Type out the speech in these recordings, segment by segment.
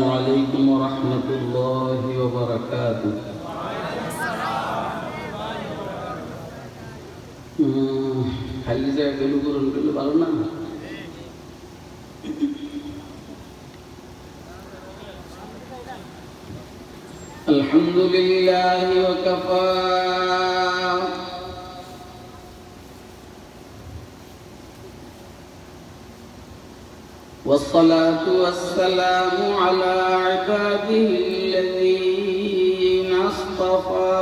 عليكم ورحمة الله وبركاته. খালি জায়গাগুলো গ্রহণ করলে ভালো না? আলহামদুলিল্লাহ ওয়াকাফা والصلاة والسلام على عباده الذين اصطفى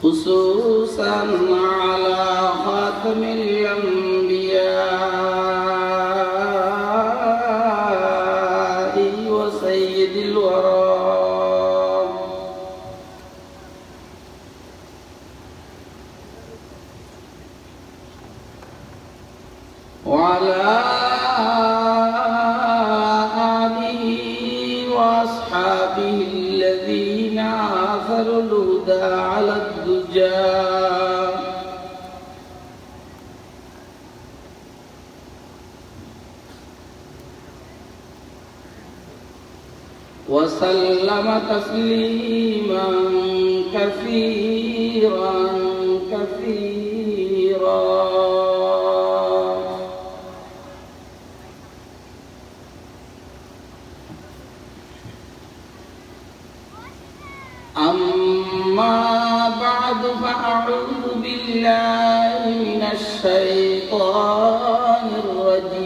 خصوصا على خاتم الأنبياء وسيد الورى وعلى آله وأصحابه الذين آثروا الهدى على الدجى وسلم تسليما كثيرا كثيرا. أما بعد فأعوذ بالله من الشيطان الرجيم.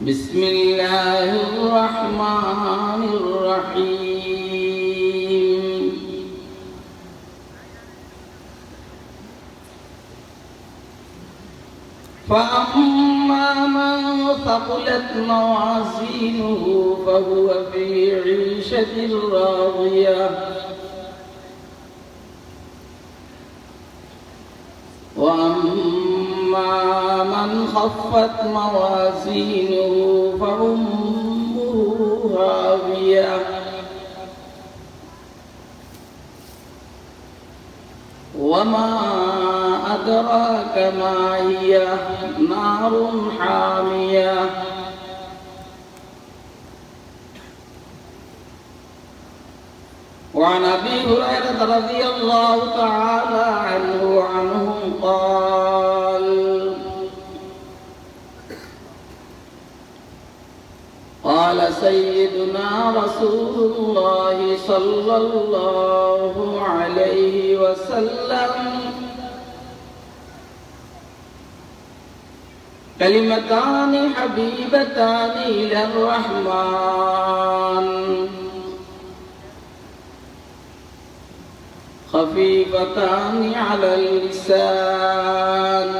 بسم الله الرحمن الرحيم. فأما من ثقلت موازينه فهو في عيشة راضية وأما من خفت موازينه فأمه هاوية وما أدراك ما هي نار حامية. وعن أبي هريرة رضي الله تعالى عنه قال قال سيدنا رسول الله صلى الله عليه وسلم كلمتان حبيبتان إلى الرحمن خفيفتان على اللسان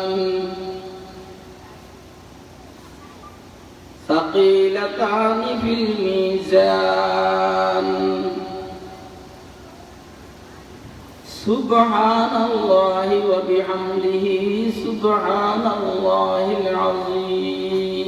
ثقيلتان في الميزان سبحان الله وبحمده سبحان الله العظيم.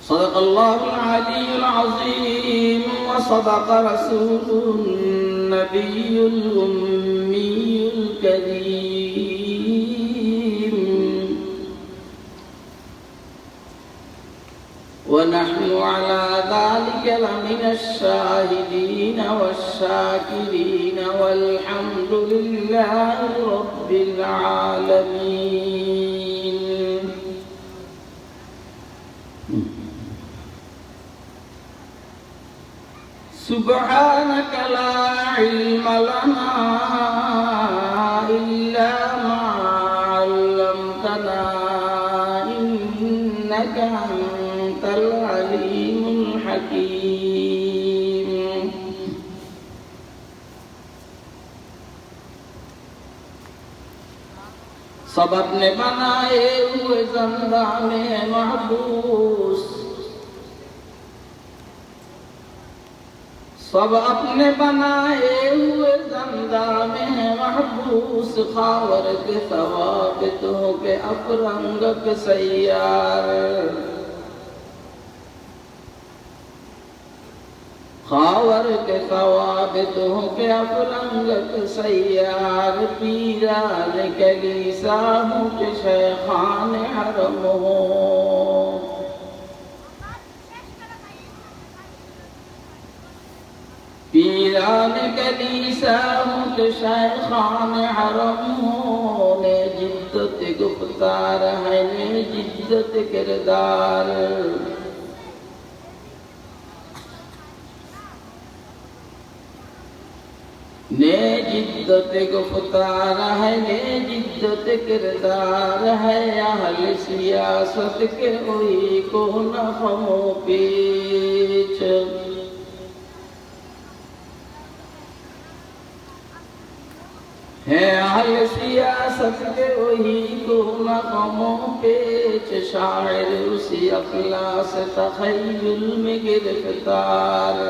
صدق الله العلي العظيم وصدق رسوله النبي الأمي الكريم ونحن على ذلك لمن الشاهدين والشاكرين والحمد لله رب العالمين. سبحانك لا علم لنا إلا ما علمتنا إنك أنت العليم الحكيم. सबब ने बनाए हुए ज़िंदा में महबूस सब अपने बनाए हुए जंदा में महबूस खावर के सवाबितों के अफरंग के सैयार खावर के सवाबितों के अफरंग के सैयार पीरान कलीसा हूँ के शेखान हरम हो पीरान कलीसा मुझ शेखान हरम हो ने जिद्दत गुफ्तार है ने जिद्दत किरदार ने जिद्दत गुफ्तार है ने जिद्दत किरदार है अहल सियासत के कोई को न खमो पीछ है अहल सियासत के वही को न गमो पेच शायर उसी अखलास तखय्युल में गिरफ्तार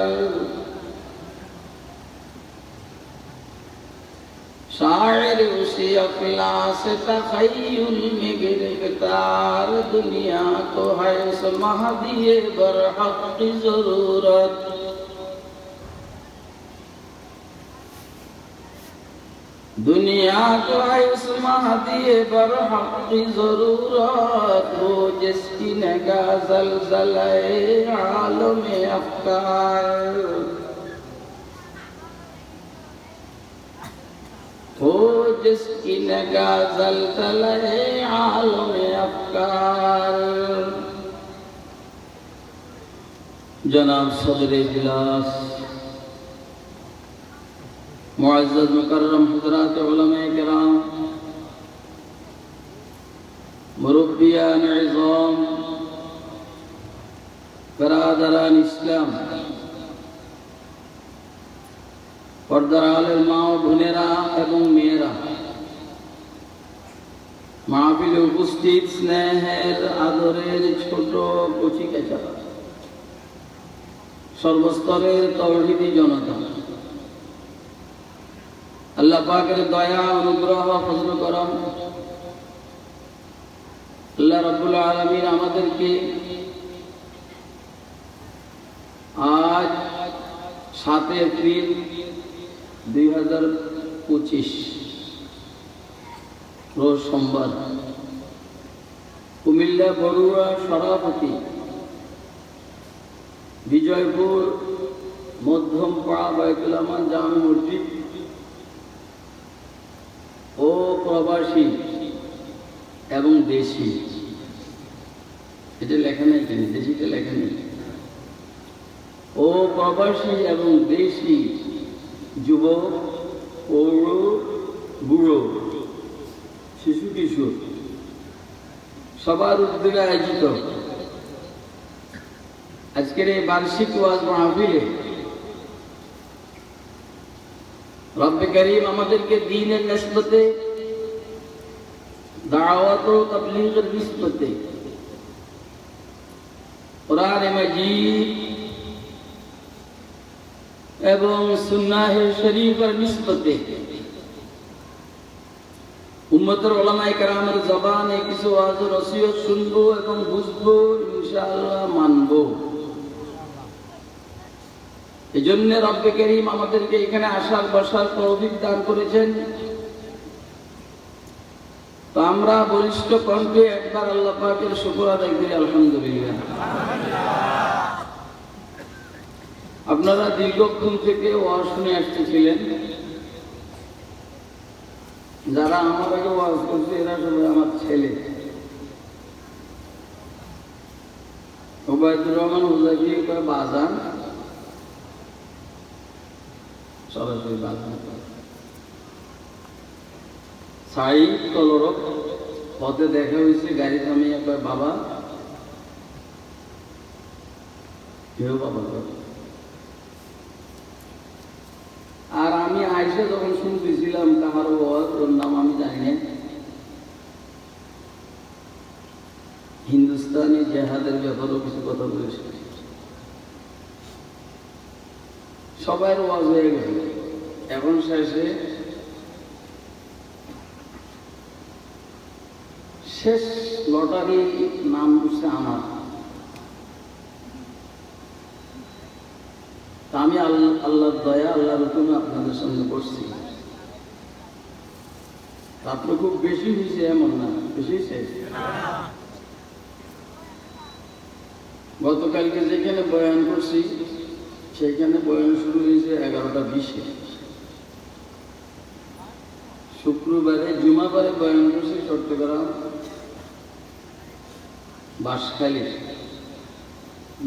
शायर उसी अखलास तखय्युल में गिरफ्तार दुनिया को है इस महदिये बरहक की जरूरत दुनिया को है उस महदिये बरहक की जरूरत हो जिसकी नगाह ज़लज़ले आलम अफ़कार हो जिसकी नगाह ज़लज़ले आलम अफ़कार जनाब सदर इजलास मुअज़्ज़ज़ मुकर्रम हज़रात उलमाए किराम मुरब्बियान इज़ाम बरादरान इस्लाम पर्दार आलेर मा ओ बोनेरा एवं मेয়েরা মাহফিলে উপস্থিত স্নেহের আদরের ছোট কচিকাচারা সর্বস্তরের তাওহীদি জনতা अल्लाह पाकेर दया अनुग्रह फजल करम अल्लाह रब्बुल आलमीन आमादेरके आज 7 एप्रिल 2025 रोज सोमवार कुमिल्ला बड़ुआ सभापति विजयपुर मध्यमपाड़ा बैतुल आमान जामे मस्जिद ओ प्रवासी एवं देशी এটা লেখা নাই কেন দেশিটা লেখা নেই ও প্রবাসী এবং দেশি যুবক পৌর বুড়ো শিশু কিশোর সবার উদ্যোগে আয়োজিত আজকের এই বার্ষিক ওয়াজ মাহফিলে रब करीम আমাদেরকে দ্বীনের নিসবতে দাওয়াত ও তাবলীগের নিসবতে কুরআন মাজিদ এবং সুন্নাহ শরীফের নিসবতে উম্মতের উলামায়ে কেরামের জবানে কিছু ওয়াজ ও নসিহত শুনবো এবং বুঝবো ইনশাআল্লাহ মানবো এজন্য রব্বে করিম আমাদেরকে এখানে আসার বসার তৌফিক দান করেছেন তো আমরা বলিষ্ঠ কণ্ঠে একবার আল্লাহ পাকের শুকর আদায় করি আলহামদুলিল্লাহ আপনারা দীর্ঘক্ষণ থেকে ওয়াজ শুনে আসতেছিলেন যারা আমার আগে ওয়াজ করছে এরা সবাই আমার ছেলে ওবায়দুর রহমান হুজাইফি কয় বাজান সরাসরি বাজান সাই তলরক পথে দেখা হয়েছে গাড়ি থামিয়ে কয় বাবা কেউ বাবা আর আমি আইসা যখন শুনতেছিলাম কাহার ওয়াজ ওর নাম আমি জানি না হিন্দুস্তানি জেহাদের ব্যাপারেও কিছু কথা বলেছে সবাই ওয়াজ হয়ে গেল। এখন শেষে শেষ লটারি নাম হচ্ছে আমার। তা আমি আল্লাহর দয়া, আল্লাহর হুকুমে আপনাদের সঙ্গে বসছি। রাত্র খুব বেশি হয়েছে এমন না, বেশি হয়েছে। গতকালকে যেখানে বয়ান করছি সেখানে বয়ান শুরু হয়েছে 11টা 20-এ। শুক্রবারে জুমাবারে বয়ান করছি চট্টগ্রাম বাঁশখালী,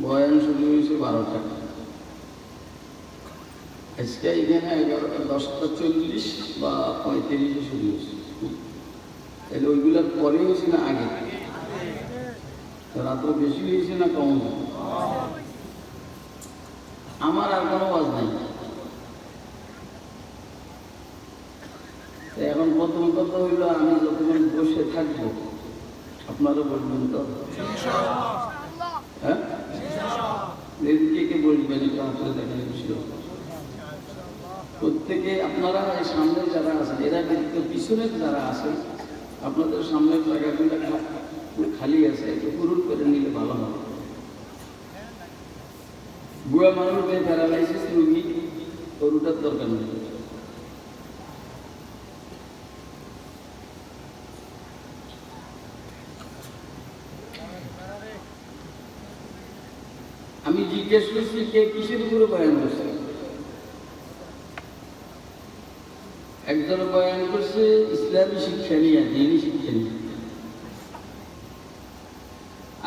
বয়ান শুরু হয়েছে 12টা। আজকে এখানে 10টা 40 বা 35-এ শুরু হয়েছে। তাহলে ওইগুলোর পরে হয়েছে না আগে? রাত্র বেশি হয়েছে না কম? আমার আর কোনো ওয়াজ নাই। এখন প্রথম কথা হইল, আমি যতক্ষণ বসে থাকবো আপনারা বলবেন তো? হ্যাঁ, কে কে বলবেন এটা আপনারা দেখেন। প্রত্যেকে আপনারা সামনে যারা আছেন, এরা কিন্তু পিছনের যারা আছেন, আপনাদের সামনের জায়গাগুলো খালি আছে, একটু পূরণ করে নিলে ভালো হবে। বুড়া মানুষদের প্যারালাইসিস রোগী, ওটার দরকার নেই। আমি জিজ্ঞেস করছি কে কিসের উপরে বয়ান করছে। একজন বয়ান করছে ইসলামী শিক্ষা নিয়ে, দিনী শিক্ষা নিয়ে।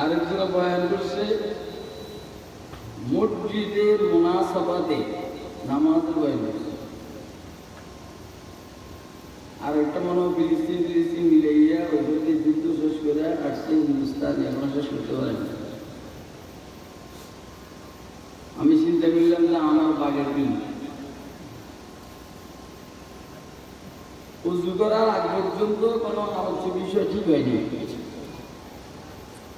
আরেকজন বয়ান করছে মসজিদের মুনাসাবাতে নামাজের বয়ান করছে। আর একটা মনে হয় ফিলিস্তিন মিলাইয়া ওইভাবে যুদ্ধ শেষ করে আসছে হিন্দুস্তান, এখন শেষ করতে পারে না। আমি চিন্তা করলাম যে আমার বাগের দিন উজু করার আগ পর্যন্ত কোনো আলোচ্য বিষয় ঠিক হয়নি।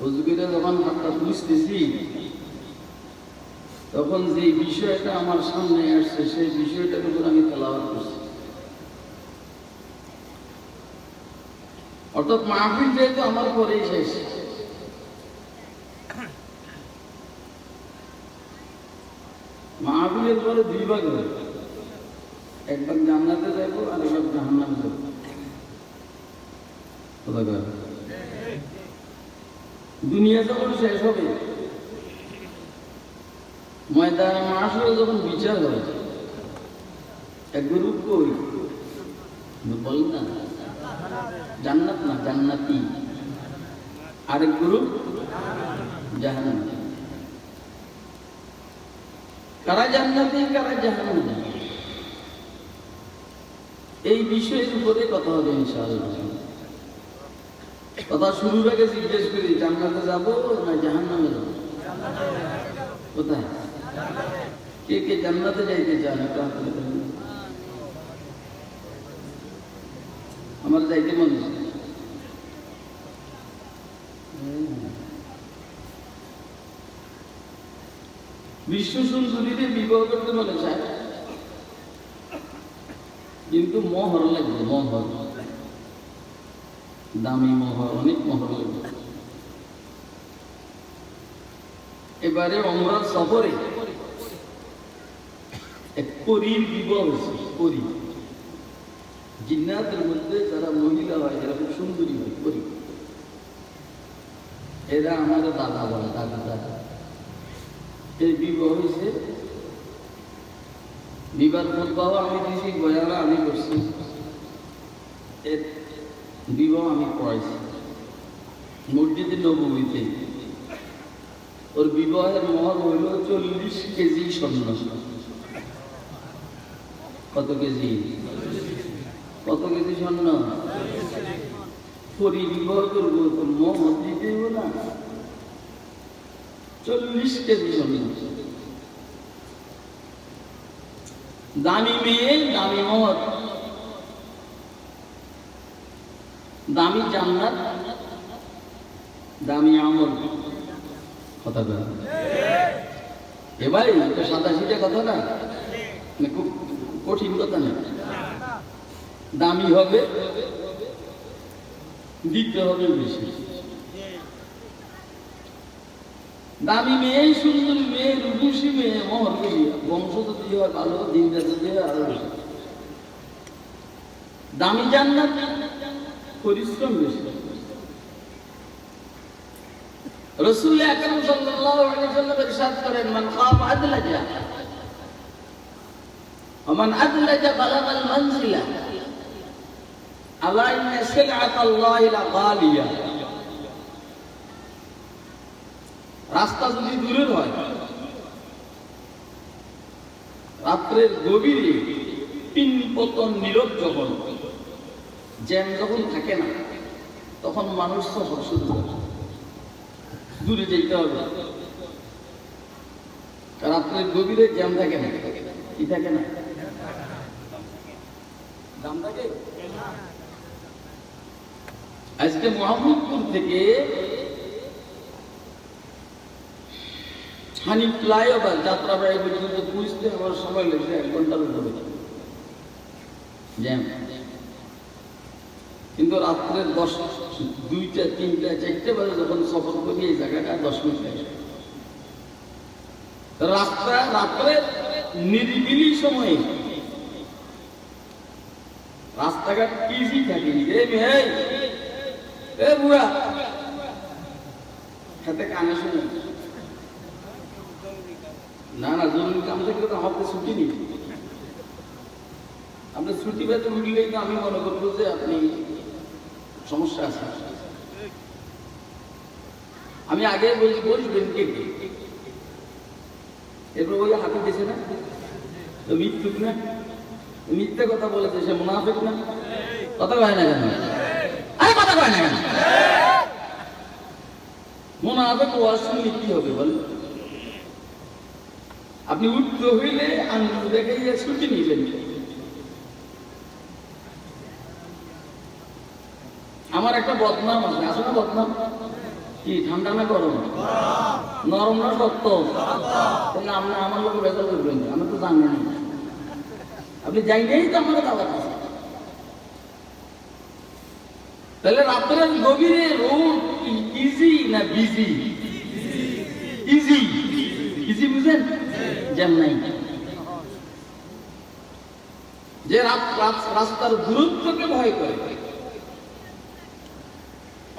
উজু করে যখন হাতটা বুঝতেছি, তখন যে বিষয়টা আমার সামনে আসছে সেই বিষয়টার উপর আমি তেলাওয়াত করছি। অর্থাৎ মাহফিল যেহেতু আমার পরেই শেষ, মাহফিলের পরে 2 ভাগ হয়, একবার জান্নাতে যাইব আর একবার জাহান্নামে যাব। দুনিয়া যখন শেষ হবে, ময়দানে মাশরে যখন বিচার হবে, এক গ্রুপ কই বলেন না জান্নাত না জান্নাতি, আরেক গ্রুপ জাহান্নাম। কারা জান্নাতি কারা জাহান্নামী, এই বিষয়ের উপরে কথা হবে ইনশাআল্লাহ। কথা শুরুর আগে জিজ্ঞেস করি, জান্নাতে যাব না জাহান্নামে যাব? কোথায় কে কে জান্নাতে যাইতে চান? আমার যাইতে মনে হয়। বিশ্ব সুন্দরীদের বিবাহ করতে মনে চায়, কিন্তু মোহর লাগবে, মোহর, দামি মোহর, অনেক মোহর লাগবে। এবারে ওমরার সফরে এক পরীর বিবাহ হয়েছে। পরী, জিন্নাতের মধ্যে যারা মহিলা হয় এরা খুব সুন্দরী হয়, পরী। এরা আমাদের দাদা বলে, দাদা দাদা। এই বিবাহ হয়েছে, বিবাহ খুতবাও আমি দিয়েছি, বয়ানা আমি করছি, এর বিবাহ আমি পড়াইছি মসজিদে নববীতে। ওর বিবাহের মহর হইল 40 কেজি স্বর্ণ। কত কেজি? কত কেজি স্বর্ণ? পরি বিবাহ করবো তো মহর দিতে হইব না? 40 কেজি স্বর্ণ। দামি মেয়ে, দামি মহর, দামি জান্নাত, দামি আমল। কথা বলে এ ভাই, এটা সাদা সিধা কথা না। খুব কঠিন কথা না, দামি হবে, দিতে হবে বেশি। দামি মেয়ে, সুন্দরী মেয়ে, রূপসী মেয়ে, মহর বেশি, বংশ যদি হয় ভালো, দিনটা যদি হয় আরো বেশি। দামি জান্নাত, পরিশ্রম বেশি। রাসূল আকরাম সাল্লাল্লাহু আলাইহি ওয়াসাল্লাম ইরশাদ করেন, মান খাফা আদলাজা ওয়া মান আদলাজা বালাগাল মানজিলা আলা ইন্না সিলআতাল্লাহি লাগালিয়া। রাস্তা যদি দূরের হয়, রাত্রের গভীরে পিন পতন নীরব যখন, জ্যাম যখন থাকে না, তখন মানুষ সফর শুরু করে, দূরে যেতে হবে। রাত্রের গভীরে জ্যাম থাকে না, কি থাকে না, দাম থাকে। আজকে মোহাম্মদপুর থেকে হানি ফ্লাইওভার যাত্রাবাড়ি পর্যন্ত পৌঁছতে আমার সময় লেগেছে 1 ঘন্টার উপরে জ্যাম। কিন্তু রাত্রের 2টা, 3টা, 4টে বাজে যখন সফর করি এই জায়গাটা 10 মিনিট লাগে। রাত্রে নিরিবিলি সময়ে রাস্তাঘাট ইজি থাকে। এ বুড়া হাতে কানে শুনে না না, জরুরি কাম থাকলে তো আমাদের ছুটি নেই। আপনার ছুটি পেতে উঠলেই তো আমি মনে করবো যে আপনি সমস্যা আছে। আমি আগে বলবেন কে কে, এরপর ওই হাতে দিয়েছে না তো মিথ্যুক না, মিথ্যে কথা বলেছে, সে মুনাফিক না? কথা কয় না কেন? আরে কথা কয় না কেন? মুনাফিক ওয়াজ শুনলে কি হবে বলেন? আপনি উঠতে হইলে আঙ্গুল দেখে ছুটি নিলেন। আমার একটা বদনাম আছে, আসলে বদনাম কি, ঠান্ডা না গরম, নরম না শক্ত? তাহলে আপনি আমার লোক বেজাল করবেন, আমি তো জানি না। আপনি যাইলেই তো আমার দাওয়াত আছে। তাহলে রাত্রের গভীরে রোড ইজি না বিজি? ইজি। ইজি বুঝেন? জ্যাম নাই। যে রাস্তার দূরত্বকে ভয় করে,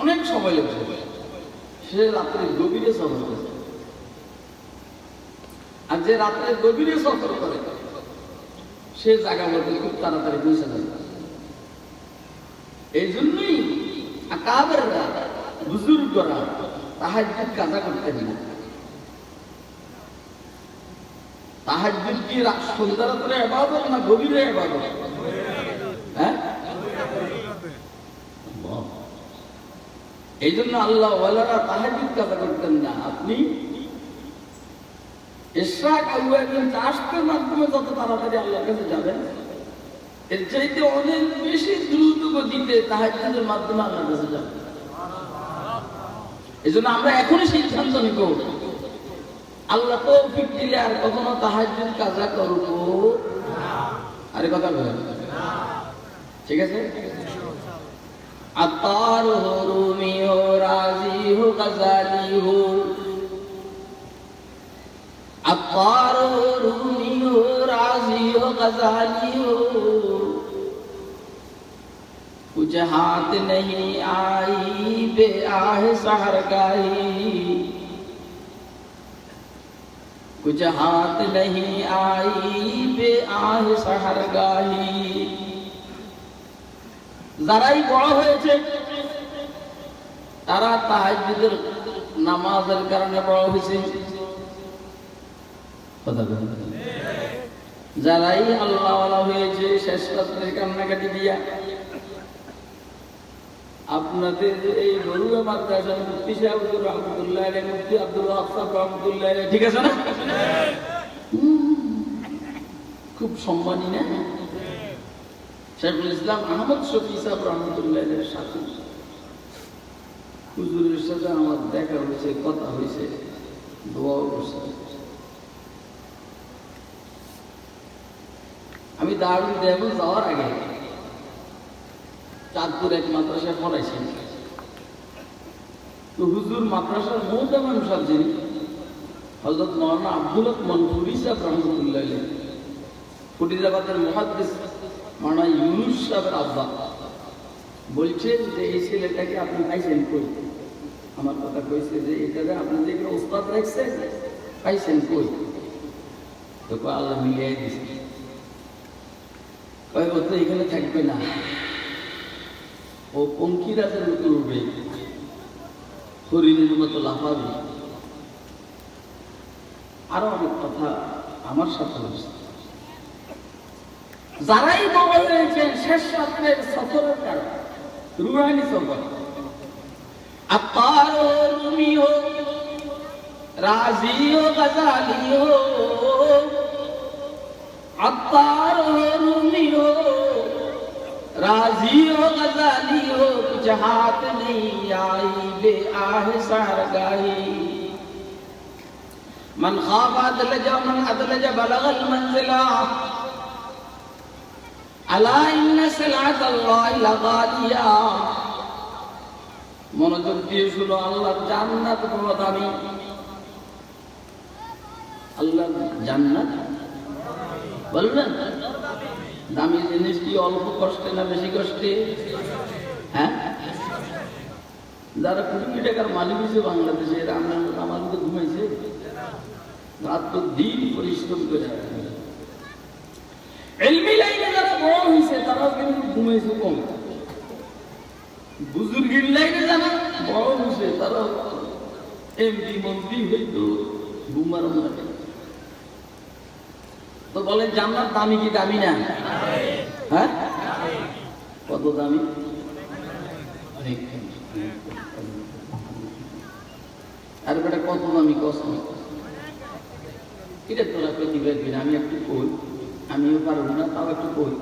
অনেক সময় লেগে, সে রাত্রে গভীরে সফর করে। আর যে রাত্রে গভীরে সফর করে সে জায়গা মধ্যে খুব তাড়াতাড়ি পৌঁছে যায়। এই জন্যই আকাবেররা, বুজুর্গরা তাহাজ্জুদ কাজা করতেন না। তাহাজ্জুদ কি সন্ধ্যা রাত্রে ইবাদত না গভীরে ইবাদত? হ্যাঁ, এই জন্য আল্লাহ ওয়ালারা তাহাজ্জুদ কাজা করতেন না। আপনি ইশরাক আউয়ালিন চাষের মাধ্যমে যত তাড়াতাড়ি আল্লাহর কাছে যাবেন, এর চাইতে অনেক বেশি দ্রুত গতিতে তাহাজ্জুদের মাধ্যমে আল্লাহর কাছে যাবেন। এই জন্য আমরা এখনই সিদ্ধান্ত নিব, আল্লাহ তৌফিক দিলে আর কখনো তাহাজ্জুদ কাজা করব আরে কথা বলেন, ঠিক আছে? আতার হো, রুমি হো, রাজি হো, গজালি হো, अत्तार हो, रूमी हो, राजी हो, गजाली हो, कुछ हाथ नहीं आई बे आह सहरगाही, कुछ हाथ नहीं आई बे आह सहरगाही। যারাই বড় হয়েছে তারা তাহাজ্জুদের নামাজের কারণে বড় হয়েছে। যারাই আল্লাহওয়ালা হয়েছে শেষ রাত্রে কান্নাকাটি দিয়া, আপনাদের এই বড়ুয়া মাদ্রাসার মুফতি সাহেব রহমতুল্লাহ আলাইহি, মুফতি আব্দুল ওয়াহাব রহমতুল্লাহ আলাইহি, ঠিক আছে না? খুব সম্মানী না? শাইখুল ইসলাম আহমদ শফি সাহেব রহমতুল্লাহ আলাইহির সাথে হুজুরের সাথে আমার দেখা হয়েছে, কথা হয়েছে, দোয়া করছে। আমি দারুল দেবন যাওয়ার আগে চাঁদপুর এক মাদ্রাসায় পড়াইছি। তো হুজুর মাদ্রাসার মহতামাম সাহেব যিনি হযরত মাওলানা আব্দুল হক মনসুরি সাহেব রহমতুল্লাহ ফরিদাবাদের মুহাদ্দিস মাওলানা ইউনুস সাহেবের আব্বা বলছেন যে এই ছেলেটাকে আপনি পাইছেন কই? আমার কথা কইছে যে এটাকে আপনি যে ওস্তাদ রাখছেন পাইছেন কই? তো আল্লাহ মিলিয়ে দিছে। কয় ও তো এখানে থাকবে না, ও পঙ্কিরাজের মতো উঠবে, হরিণের মতো লাফাবে। আরো অনেক কথা আমার সাথে হয়েছে। যারাই বাবা হয়েছেন শেষ রাত্রের সফরের কারণ রুহানি সফর, আত্মার हो रूमी हो राजी हो गजाली हो, अत्तार हो रूमी हो राजी हो गजाली हो, कुछ हाथ नहीं आई बे आह सारगाही। मन खाफ अदलज मन अदलज बलगल मंजिला अला इन्ना सलात अल्लाह लगालिया। মনোযোগ দিয়ে শুনো, আল্লাহর জান্নাত বড় দামি। আল্লাহর জান্নাত বলবেন দামি জিনিস কি অল্প কষ্টে না বেশি কষ্টে? হ্যাঁ, যারা কোটি টাকার মালিক হয়েছে বাংলাদেশে এরা আমার মধ্যে ঘুমাইছে রাত দিন পরিশ্রম করে। ইলমি লাইনে যারা বড় হয়েছে তারাও কিন্তু ঘুমাইছে কম। বুজুর্গির লাইনে যারা বড় হয়েছে তারাও এমপি মন্ত্রী হইতো ঘুমার মধ্যে। তো বলেন জান্নাত দামি কি দামি না? হ্যাঁ, কত দামি? অনেক। আর বেটা কত দামি কষ্ট, এটা তোরা প্রতিবাদী। আমি একটু কই, আমিও পারবো না, তাও একটু কই।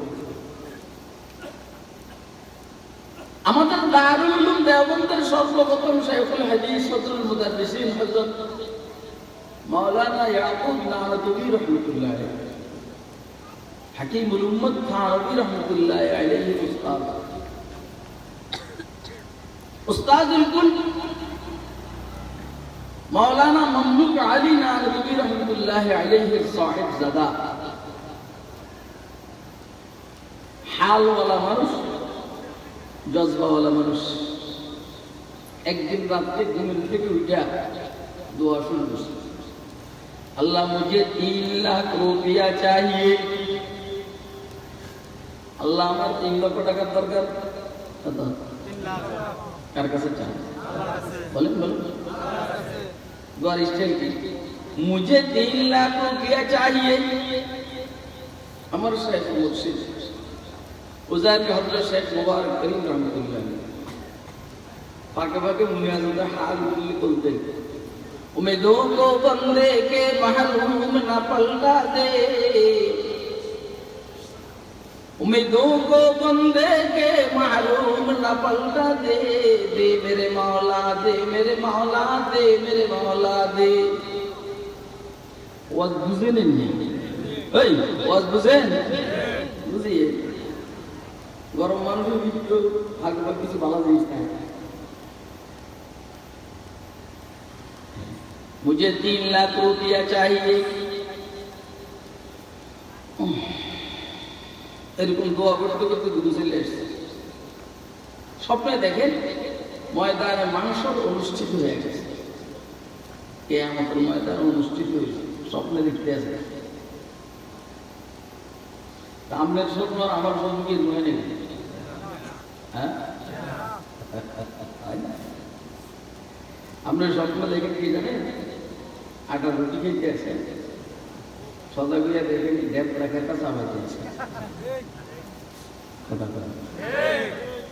আমাদের দারুল উলুম দেওবন্দের সর্বপ্রথম শাইখুল হাদিস সদরুল মুদাররিসিন হযরত মাওলানা ইয়াকুব নানতুবি রহমাতুল্লাহ আলাইহি, হাকিমুল উম্মত থানবী রহমাতুল্লাহ আলাইহি উস্তাদ, উস্তাদুল কুল মাওলানা মামলুক আলী নানতুবি রহমাতুল্লাহ আলাইহি সাহেব জাদা। হালওয়ালা মানুষ, জজবাওয়ালা মানুষ। একদিন রাত্রে ঘুমের থেকে উঠা দোয়া শুরু করছে, আল্লাহ মুঝে 3 লাখ রুপিয়া চাহিয়ে। আল্লাহ আমার 3 লক্ষ টাকার দরকার। কার কাছে চান? বলেন বলেন। দোয়ার স্টাইল কি? মুঝে 3 লাখ রুপিয়া চাহিয়ে। আমার শেখ মুর্শিদ উজাইর হযরত শেখ মুবারক করিম রহমাতুল্লাহ পাকে পাকে মুনিয়াজুদের হাল বলতেন, उम्मीदों को बंदे के महरूम न पलटा दे, उम्मीदों को बंदे के महरूम न पलटा दे, दे मेरे मौला दे मेरे मौला दे मेरे मौला दे। ওয়াজ বুঝেন নি? এই ওয়াজ বুঝেন? বুঝিয়ে গরম মানুষের ভিতরে ভাগ ভাগ কিছু ভালো জিনিস থাকে। मुझे 3 लाख रुपया चाहिए। এরকম দোয়া করতে করতে দুটো ছেলে এসছে। স্বপ্নে দেখেন ময়দানে মাংসর অনুষ্ঠিত হয়ে গেছে, কিয়ামতের ময়দান অনুষ্ঠিত হয়েছে। স্বপ্নে দেখতে আছে। আপনার স্বপ্ন আর আমার স্বপ্ন কি নয় নাকি? হ্যাঁ, আপনার স্বপ্ন দেখেন কি জানেন? আটা রুটি খেতে আসেন, সদা গুলিয়া দেখেন ড্যাপ রাখাটা চাপাইতে আছে।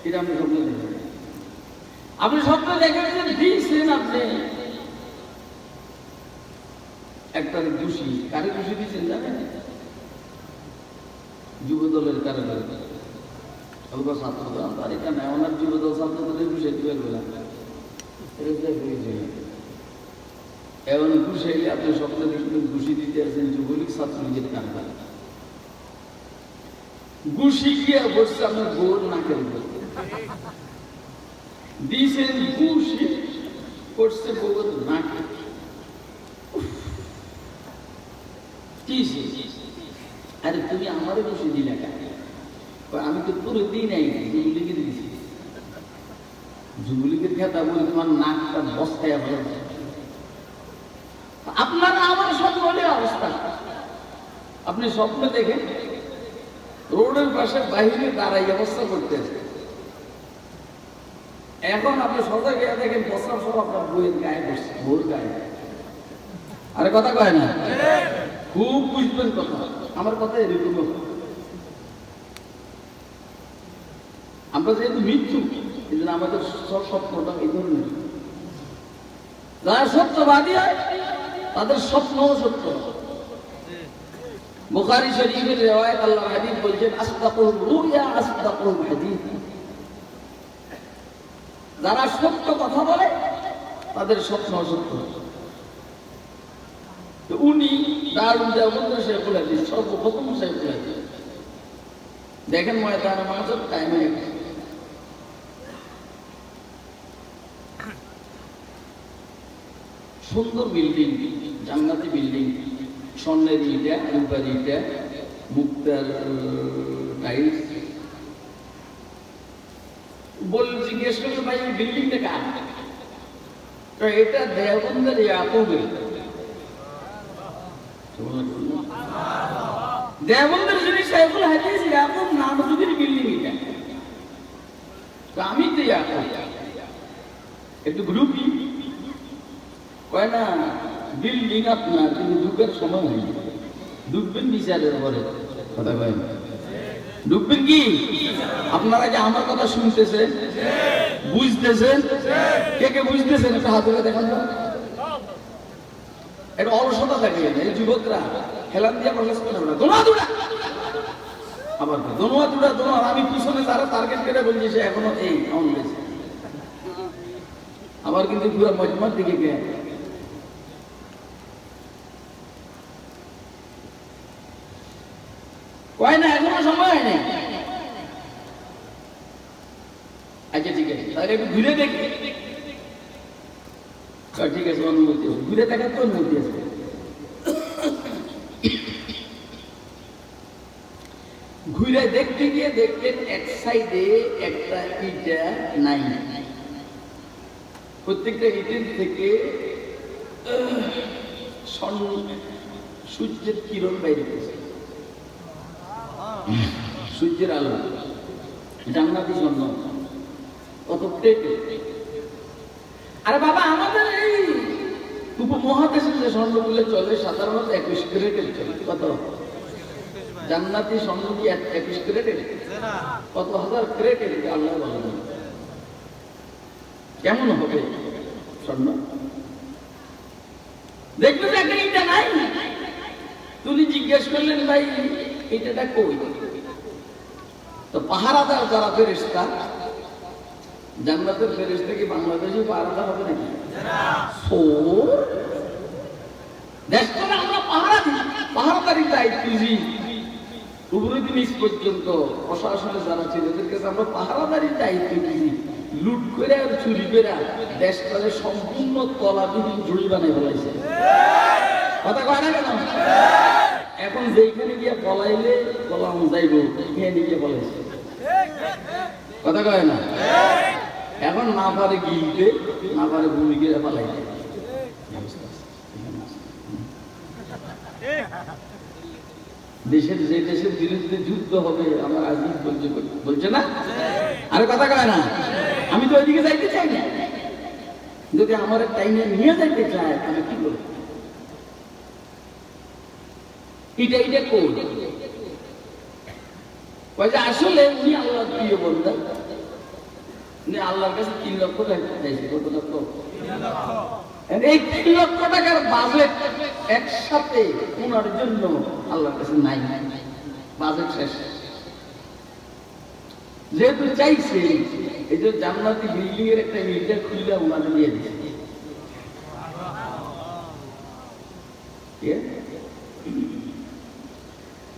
এটা আপনি স্বপ্ন দেখেন। আপনি স্বপ্ন দেখেন যে দিয়েছেন আপনি একটা দোষী। কারে দোষী দিয়েছেন জানেন? যুব দলের কারাগারে ছাত্র আর এটা নেয় ওনার যুব দল ছাত্রদের বুঝে দিবেন বলে এমন ঘুষাইলে আপনি স্বপ্নে দেখবেন ঘুষি দিতে আছেন যুবলীগ ছাত্রলীগের কারখানা। ঘুষি গিয়া বসছে আপনার গোল নাকের উপর দিয়েছেন, ঘুষি পড়ছে গোল নাকে। আরে তুমি আমারও ঘুষি দিলে কেন? আমি তো পুরো দিই নাই, যুবলীগের দিয়েছি। যুবলীগের খেতা বলে তোমার নাকটা বস্তায় ভালো। আপনারা আমার স্বপ্ন হলে অবস্থা, আপনি স্বপ্ন দেখেন রোডের পাশে বাহিরে দাঁড়াই অবস্থা করতেছে। এখন আপনি সজাগ গিয়ে দেখেন বছর সব আপনার বইয়ের গায়ে বসছে, বউর গায়ে। আরে কথা কয় না, খুব বুঝবেন কথা, আমার কথা এরকম। আমরা যেহেতু মৃত্যু, এই জন্য আমাদের সব স্বপ্নটা এই ধরনের। যারা সত্যবাদী হয় তাদের স্বপ্নও সত্য। বুখারী শরীফের রিওয়ায়াত আল্লাহর হাবিব বলেন, আসদাকুর রুয়া আসদাকুল হাদিস। যারা সত্য কথা বলে তাদের স্বপ্ন সত্য। উনি দারুল দেওবন্দ শেখুল হাদিস, সর্বপ্রথম শেখুল হাদিস। দেখেন ময়দানে মাঝের টাইমে সুন্দর বিল্ডিং, জান্নাতি বিল্ডিং, স্বর্ণের ইটা, রূপার ইটা, মুক্তার টাইলস। জিজ্ঞেস করলো, ভাই এই বিল্ডিংটা কার? তো এটা দেওবন্দের ইয়াকুবের। দেওবন্দের যিনি শেখুল হাদিস ইয়াকুব নামযুগের বিল্ডিং এটা। তো আমি তো ইয়াকুব একটু গ্রুপই কয় না, বিল্ডিং আপনার কিন্তু ঢুকার সময় হয়নি, ঢুকবেন বিচারের পরে। কথা কয় না, ঢুকবেন কি? আপনারা যে আমার কথা শুনতেছেন, বুঝতেছেন, কে কে বুঝতেছেন একটা হাত ধরে দেখান। এটা অলসতা থাকে, এই যুবকরা খেলান দিয়ে প্রকাশ করে না, দোনোয়া দুড়া, আবার দোনোয়া দুড়া দোনোয়া। আমি পিছনে তারা টার্গেট করে বলছি সে এখনো এই এমন গেছে, আবার কিন্তু পুরো মজমার দিকে গিয়ে কয় না এখনো সময় হয়নি। আচ্ছা ঠিক আছে, তাহলে একটু ঘুরে দেখি। ঠিক আছে, অনুমতি ঘুরে দেখার তো অনুমতি আছে। ঘুরে দেখতে গিয়ে দেখলেন এক সাইডে একটা ইটা নাই, প্রত্যেকটা ইটের থেকে সূর্যের কিরণ বাইরে গেছে, সূর্যের আলো, জান্নাতি স্বর্ণ, কত প্লেটে। আরে বাবা, আমাদের এই উপমহাদেশের যে স্বর্ণগুলো চলে সাধারণত 21 ক্যারেটের চলে। কত? জান্নাতি স্বর্ণ কি 21 ক্যারেটের? কত হাজার ক্যারেটের? আল্লাহ বলেন কেমন হবে স্বর্ণ? দেখলো যে একটা ইটা নাই। তুমি জিজ্ঞেস করলেন, ভাই এটাটা কই? তো পাহারাদার যারা ফেরেশতা, জান্নাতের ফেরেশতা কি বাংলাদেশে পাহারাদার হবে নাকি? দেখো না, আমরা পাহারা দিই, পাহারাদারি দায়িত্ব দিই উপরে নিচ পর্যন্ত প্রশাসনে যারা ছিল এদের কাছে আমরা পাহারাদারির দায়িত্ব দিই। লুট করে আর চুরি করে দেশটাকে সম্পূর্ণ তলাবিহীন ঝুড়ি বানিয়ে ফেলাইছে। কথা কয় না কেন? এখন যেখানে গিয়ে পলাইলে পলাম যাইব, এখানে গিয়ে পলাইছে। কথা কয় না? এখন না পারে গিলতে, না পারে ভূমি গিয়ে পালাইতে। দেশের যে দেশের বিরুদ্ধে যুদ্ধ হবে আমার আজিজ বলছে না? আরে কথা কয় না? আমি তো ওইদিকে যাইতে চাই না। যদি আমার টাইমে নিয়ে যাইতে চায় আমি কি করব? এটা কই? আসলে উনি আল্লাহর প্রিয় বান্দা, উনি আল্লাহর কাছে 3 লক্ষ টাকা চাইছে। কত লক্ষ? এই 3 লক্ষ টাকার বাজেট একসাথে ওনার জন্য আল্লাহর কাছে নাই, বাজেট শেষ। যেহেতু চাইছে এই যে জান্নাতি বিল্ডিং এর একটা ইটা খুলে ওনাকে দিয়ে দিচ্ছে।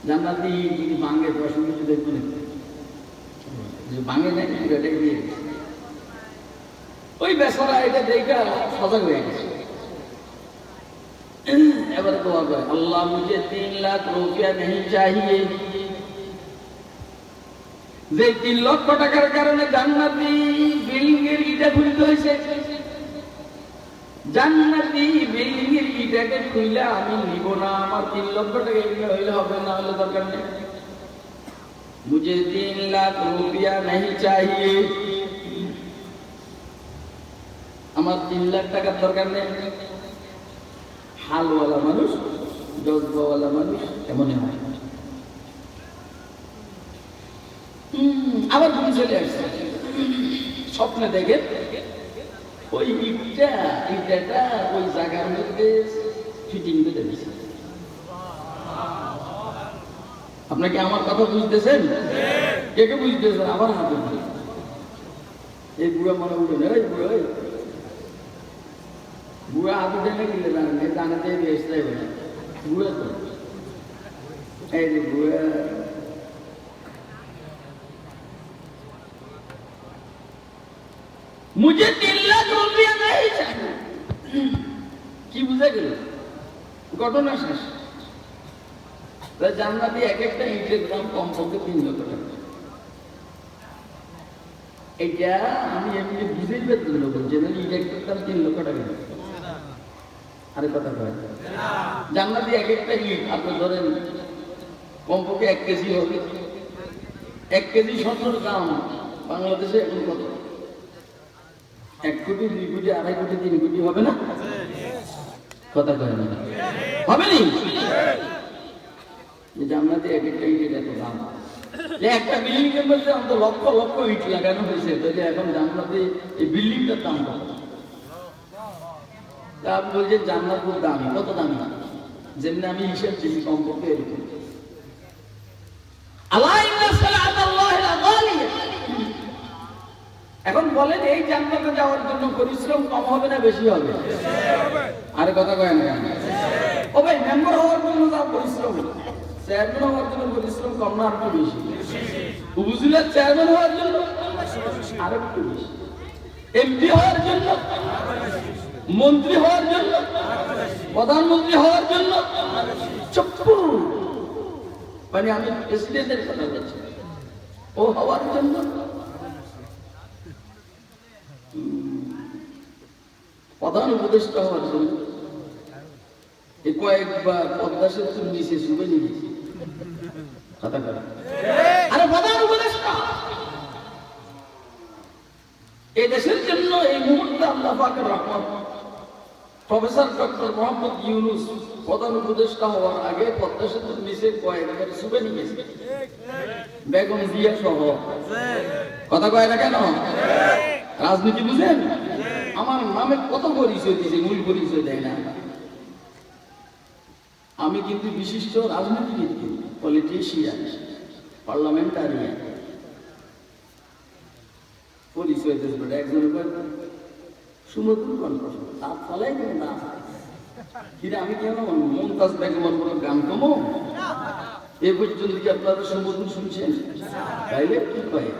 জান্নাতি যদি ভাঙে তো অসুবিধা কিছু দেখবেন যে ভাঙে নাই এটা দিয়ে ওই বেচারা এটা দেখা সজাগ হয়ে গেছে। এবারে দোয়া করে, আল্লাহ মুঝে 3 লাখ রুপিয়া नहीं चाहिए। যে 3 লক্ষ টাকার কারণে জান্নাতি বিল্ডিং এর ইটা খুলতে হয়েছে, জান্নাতি বিল্ডিং এর ইটাকে খুইলা আমি নিব না, আমার 3 লক্ষ টাকা এগুলো হইলে হবে না, হলে দরকার নেই। मुझे 3 लाख रुपया नहीं चाहिए, আমার 3 লাখ টাকার দরকার নেই। হালওয়ালা মানুষ, জজবাওয়ালা মানুষ এমনই হয়। আবার তুমি চলে আসছে স্বপ্নে দেখে ওই ইটাটা ওই জায়গার মধ্যে ফিটিং করে দিচ্ছে। আপনাকে আমার কথা বুঝতেছেন? কে কে বুঝতেছেন? আবার হাতে এই বুড়া মনে উঠে না, এই বুড়া বুড়া হাতে টেনে গেলে জানেন এই জানাতে এসে বলে বুড়া তো এই যে বুড়া मुझे 3 लाख रुपया नहीं चाहिए। কি বুঝা গেল? ঘটনা শেষ। জান্নাতি এক একটা ইটের দাম কমপক্ষে 3 লক্ষ টাকা। এটা আমি এমনি বুঝেই পেতাম না, বলছেন ইট একটার দাম 3 লক্ষ টাকা। আরে কথা কয় জান্নাতি এক একটা ইট আপনি ধরেন কমপক্ষে 1 কেজি হবে। 1 কেজি স্বর্ণের দাম বাংলাদেশে এখন কত? 1 কোটি, 2 কোটি, 2.5 কোটি, 3 কোটি হবে না? কথা কয় না, হবে নি? জান্নাতে এক একটা ইটের এত দাম, একটা বিল্ডিং এর মধ্যে অন্তত লক্ষ লক্ষ ইট লাগানো হয়েছে, তাহলে এখন জান্নাতে এই বিল্ডিংটার দাম কত? তা আপনি বলছেন জান্নাত খুব দামি। কত দামি? যেমনি আমি হিসেব দিচ্ছি কমপক্ষে এরকম। এখন বলেন এই জান্নাতে যাওয়ার জন্য পরিশ্রম কম হবে না বেশি হবে? আরে কথা কয় না। ও ভাই মেম্বার হওয়ার জন্য যা পরিশ্রম, চেয়ারম্যান হওয়ার জন্য পরিশ্রম কম না আরেকটু বেশি? উপজেলার চেয়ারম্যান হওয়ার জন্য আরেকটু বেশি, এমপি হওয়ার জন্য, মন্ত্রী হওয়ার জন্য, প্রধানমন্ত্রী হওয়ার জন্য, চপ্পু মানে আমি প্রেসিডেন্টের কথা বলছি, ও হওয়ার জন্য, প্রধান উপদেষ্টা হওয়ার জন্য কয়েকবার পদ্মা সেতুর নিচে শুভে নিয়েছি। কথা বলে আরে প্রধান উপদেষ্টা এই দেশের জন্য এই মুহূর্তে আল্লাহ পাকের রহমত। প্রফেসর ডক্টর মোহাম্মদ ইউনূস প্রধান উপদেষ্টা হওয়ার আগে পদ্মা সেতুর নিচে কয়েকবার শুভে নিয়েছে, বেগম জিয়া সহ। কথা কয় না কেন? রাজনীতি বুঝেন? আমার নামে কত পরিচয় দিয়েছে, মূল পরিচয় দেয় না। আমি কিন্তু বিশিষ্ট রাজনীতিবিদ, পলিটিশিয়ান, পার্লামেন্টারিয়ান। পরিচয় দেবে একজন সুমধুর কণ্ঠ, তার ফলাই কিন্তু না কিনা আমি কেন মমতাজ বেগমের কোনো গান কমো এ পর্যন্ত কি আপনারা সুমধুর শুনছেন? তাইলে কি কয়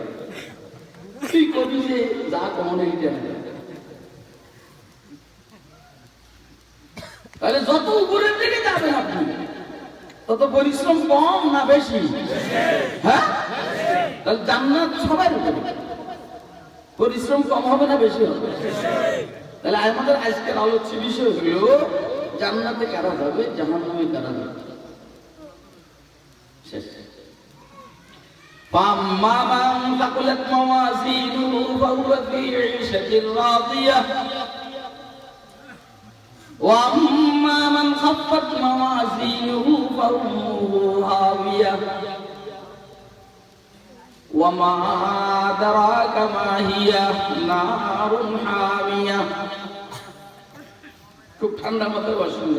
তুই কবি যে যা কমন এইটা, তাহলে যত উপরের দিকে যাবেন আপনি তত পরিশ্রম কম না বেশি? হ্যাঁ, তাহলে জান্নাত সবাই উপরে, পরিশ্রম কম হবে না বেশি হবে? তাহলে আমাদের আজকের আলোচ্য বিষয় হলো জান্নাতে কারা যাবে, জাহান্নামে কারা যাবে। শেষ। فَأَمَّا مَنْ ثَقُلَتْ مَوَازِينُهُ فَهُوَ فِي عِيشَةٍ رَاضِيَةٍ وَأَمَّا مَنْ خَفَّتْ مَوَازِينُهُ فَأُمُّهُ هَاوِيَةٌ وَمَا أَدْرَاكَ مَا هِيَ نَارٌ حَامِيَةٌ। খুব ঠান্ডা মাথায় বসুন।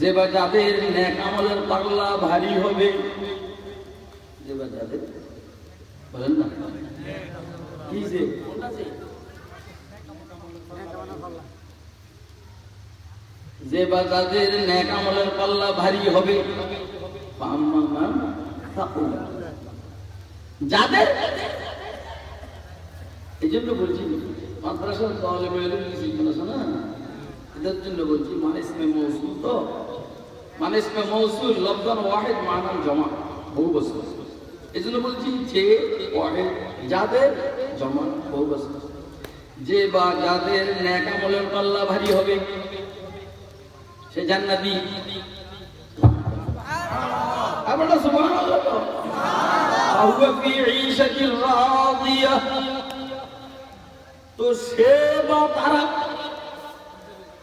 যে বা যাদের নেক আমলের পাল্লা ভারী হবে, যে বা যাদের বলেন না কি যে যে বা যাদের নেক আমলের পাল্লা ভারী হবে, যাদের, এই জন্য বলছি মাদ্রাসার তাহলে আছে না, এদের জন্য বলছি মানিসমে মৌসুল, তো মানিসমে মৌসুল লফজান ওয়াহিদ মানান জমা বহু বছর, এই জন্য বলছি যে ওয়াহিদ যাদের জমা বহু বছর, যে বা যাদের নেক আমলের পাল্লা ভারী হবে সে জান্নাতি। আপনারা সুবহানাল্লাহ, হুয়া ফি ঈশাতির রাদিয়া, তো সে বা তারা,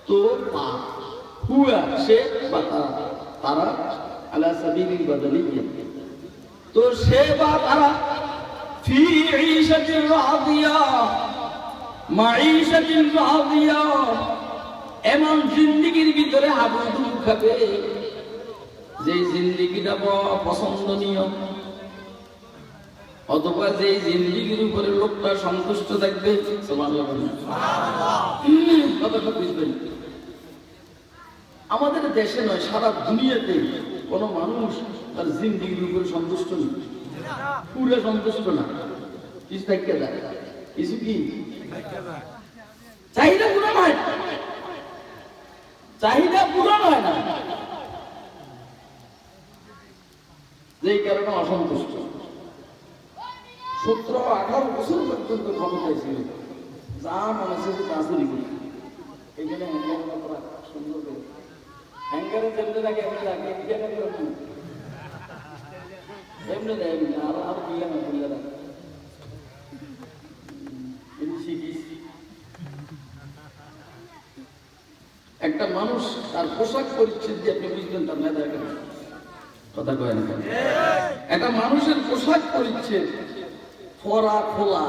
তো বা হুয়া সে বা তারা আলা সাবিলিল বাদালিয়্যা, তো সে বা তারা ফি ঈশাতির রাদিয়া, মাঈশাতির রাদিয়া, এমন জিন্দেগির ভিতরে হাবুডুবু খাবে যে জিন্দেগিটা পছন্দনীয়, অথবা যে জিন্দেগির উপরে লোকটা সন্তুষ্ট থাকবে। আমাদের দেশে নয়, সারা দুনিয়াতে কোন মানুষ তার জিন্দেগির উপরে সন্তুষ্ট নেই, পুরো সন্তুষ্ট না, কিছু থাকতে যায়, কিছু কি চাহিদা পূরণ হয়, চাহিদা পূরণ হয় না, যেই কারণে অসন্তুষ্ট। 17-18 বছর পর্যন্ত ক্ষমতায় ছিল, যা মনে হচ্ছে তা চুরি করি। এখানে হ্যাঙ্গার সুন্দর করে হ্যাঙ্গারে যেমনি লাগে এমনি লাগে, এমনি দেয়, এমনি আর দিলে না দিলে না শিখিস। একটা মানুষ তার পোশাক পরিচ্ছদ দিয়ে আপনি বুঝবেন তার মেধা কেন, কথা কয় না। একটা মানুষের পোশাক পরিচ্ছদ, ফরা খোলা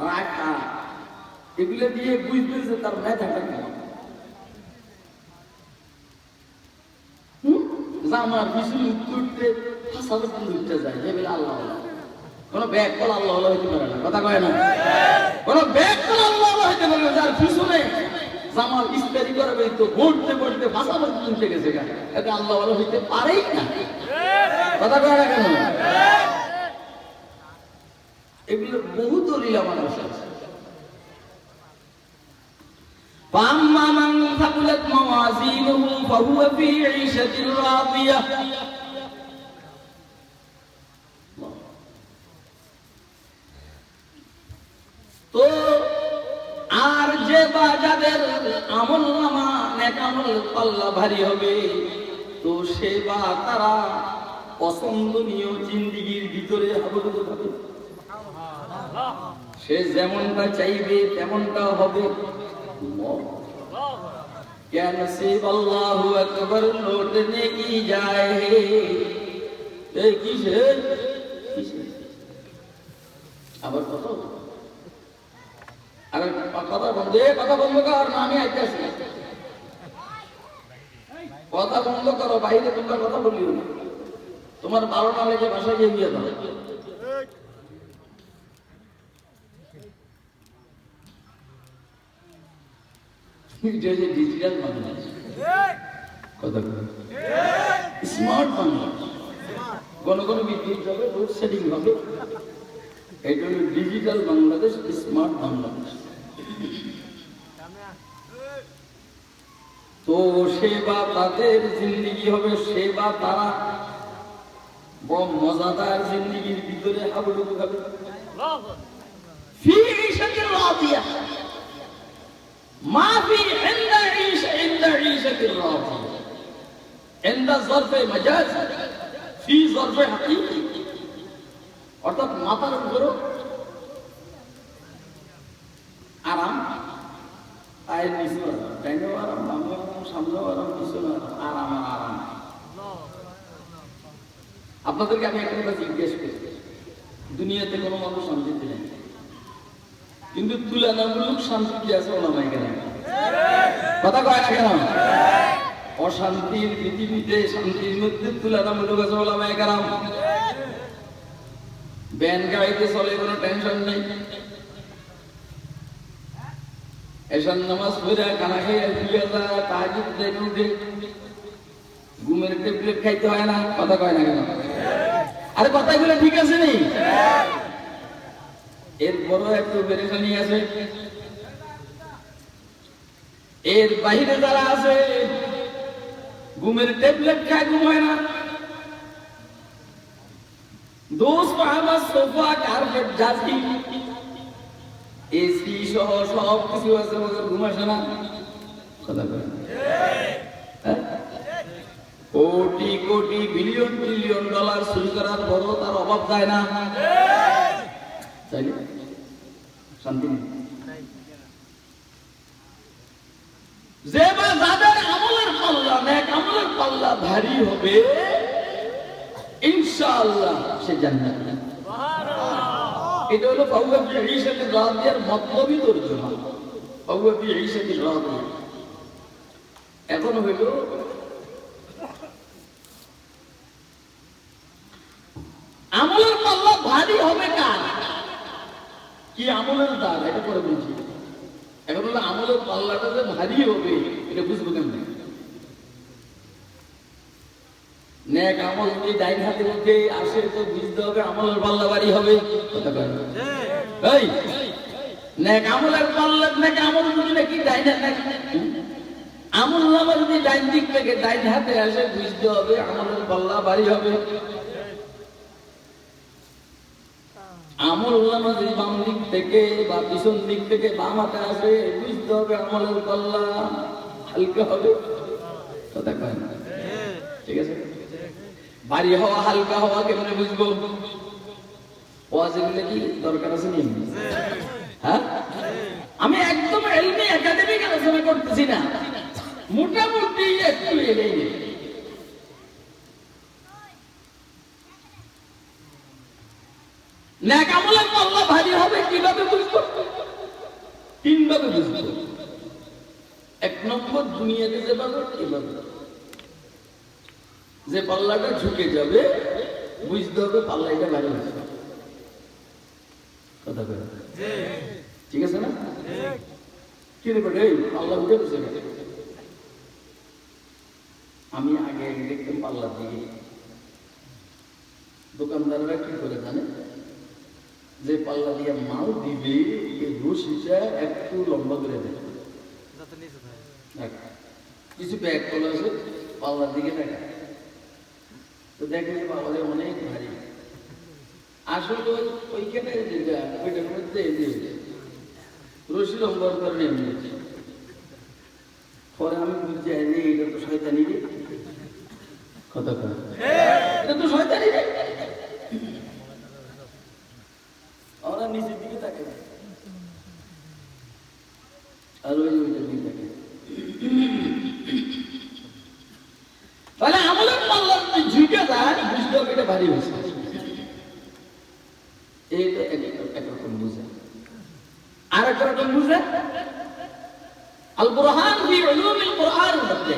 রাখা, এগুলো দিয়ে বুঝবেন যে তার মেধাটা কেন। জামার পিছনে উঠতে হাসাবে উঠতে যায়, যে বলে আল্লাহ, কোন ব্যাগ কল আল্লাহ হইতে পারে না, কথা কয় না। কোন ব্যাগ কল আল্লাহ হইতে পারে না, যার পিছনে জামাল ইস্তারি করবে তো ঘুরতে ঘুরতে ভাষা বলতে উঠে গেছে, এটা আল্লাহ হইতে পারেই না, কথা কয় না কেন। এগুলো বহু দলিল আমার আছে। فأما من ثقلت موازينه فهو في عيشة راضية, তো আর যে বা যাদের আমলনামা নেক আমল পাল্লা ভারী হবে, তো সে বা তারা পছন্দনীয় জিন্দেগির ভিতরে হাবুডুবু খাবে, সে যেমনটা চাইবে তেমনটা হবে। क्या नसीब अल्लाहु अकबर लौटने की जाए, किसे আবার কত আরে কথা বন্ধ, কথা বন্ধ কর না, আমি আইতেছি, কথা বন্ধ করো, বাইরে তোমরা কথা বলিও না, তোমার 12 না লেগে বাসায় গিয়ে দাও। ডিজিটাল বাংলাদেশ, কথা স্মার্ট বাংলাদেশ, কোন কোন বিদ্যুৎ যাবে, লোডশেডিং হবে, এটা হলো ডিজিটাল বাংলাদেশ, স্মার্ট বাংলাদেশ। তো সেবা তাদের জিন্দেগি হবে, সেবা তারা বড় মজাদার জিন্দেগির ভিতরে হাবুডুবু খাবে। ফি ঈশাতির রাদিয়া, ما في عند عيشة الراضية، عند ظرف مجاز في ظرف حقيقي, অর্থাৎ মাথার উপরও আরাম, পায়ের নিচে আরাম, ডাইনেও আরাম, বামেও আরাম, সামনেও আরাম, পিছনেও আরাম, আরাম আরাম। আপনাদেরকে আমি একটা কথা জিজ্ঞেস করি, দুনিয়াতে কোনো মানুষ শান্তিতে নেই, কিন্তু তুলনামূলক শান্তি আছে ওলামায়ে কেরাম, কথা কয় না কেন। অশান্তির পৃথিবীতে শান্তির মধ্যে তুলনামূলক আছে ওলামায়ে কেরাম। ব্যান গাড়িতে চলে, কোনো টেনশন নেই, এশার নামাজ পড়ে খানা খেয়ে শুয়ে যায়, তাহাজ্জুদ থেকে উঠে ঘুমের ট্যাবলেট খাইতে হয় না, কথা কয় না কেন? আরে কথাগুলো ঠিক আছে নি? এরপরও একটু পেরেশানি আছে। এর বাইরে যারা আছে ঘুমের ট্যাবলেট খায়, ঘুম হয় না। দোস্ত আমার সোফা কার্পেট জাতি এসি সহ সব কিছু আছে, মগর ঘুম আসে না, কথা কয় না? Crore crore billion billion dollar চুরি করার পরও তার অভাব যায় না, তাই না? শান্তি নেই। যে বা যাদের আমলের পাল্লা, নেক আমলের পাল্লা ভারী হবে, ইনশাআল্লাহ সে জান্নাত। এটা হলো ফাহুয়া ফি ঈশাতির রাদিয়ার মতলবী তরজমা, ফাহুয়া ফি ঈশাতির রাদিয়া। এখন হইল আমলের পাল্লা ভারী হবে কার? কি আমলের দাগ, এটা পরে বলছি। এখন হলো আমলের পাল্লাটা যে ভারী হবে এটা বুঝবো কেমন? নেক আমল যদি ডাইন হাতে মধ্যে আসে তো বুঝতে হবে আমলের পাল্লা ভারী হবে, কথা কয় না? এই নেক আমলের পাল্লা, নেক আমল যদি নাকি ডাইন হাতে, আমল নামা যদি ডাইন দিক থেকে ডাইন হাতে আসে বুঝতে হবে আমলের পাল্লা ভারী হবে। আমল নামা যদি বাম দিক থেকে বা পিছন দিক থেকে বাম হাতে আসে বুঝতে হবে আমলের পাল্লা হালকা হবে, কথা কয় না? ঠিক আছে, ভারী হওয়া হালকা হওয়া কেমনে বুঝবো? ওয়াজিব নাকি দরকার আছে নি? হ্যাঁ, আমি একদম এলমি একাডেমিক আলোচনা করতেছি না, মোটামুটি একটু এলেই নেই। নেক আমলের পাল্লা ভারী হবে কিভাবে বুঝবো? তিন ভাবে বুঝবো। এক নম্বর, দুনিয়াতে যেভাবে এভাবে যে পাল্লাটা ঝুঁকে যাবে বুঝতে হবে পাল্লা এটা ভারী হয়েছে, কথা বলে ঠিক আছে না? কি রে বেটা, এই পাল্লা উঠে বসে গেছে। আমি আগে দেখতাম পাল্লা দিয়ে দোকানদাররা কি করে জানে, যে পাল্লা দিয়ে মাল দিবে এই রশিটা একটু লম্বা করে দেবে, কিছু ব্যাগ তোলা আছে পাল্লার দিকে দেখা, তো দেখবে বাবারে অনেক ভারী। আসলে ওইখানে যেটা ওইটার মধ্যে রশি লম্বার কারণে এমনি। পরে আমি বুঝছি এটা তো শয়তানি রে, কথা কয়, এটা তো শয়তানি রে। আমরা নিচের দিকে তাকে আর ওইটার দিকে তাকে, তাহলে আমলের পাল্লা ঝুঁকে যায় বুঝতে হবে এটা ভারী হয়েছে। এইটা একরকম বুঝে। আর এক রকম বুঝে আল বুরহান ফি উলুমিল কুরআন মধ্যে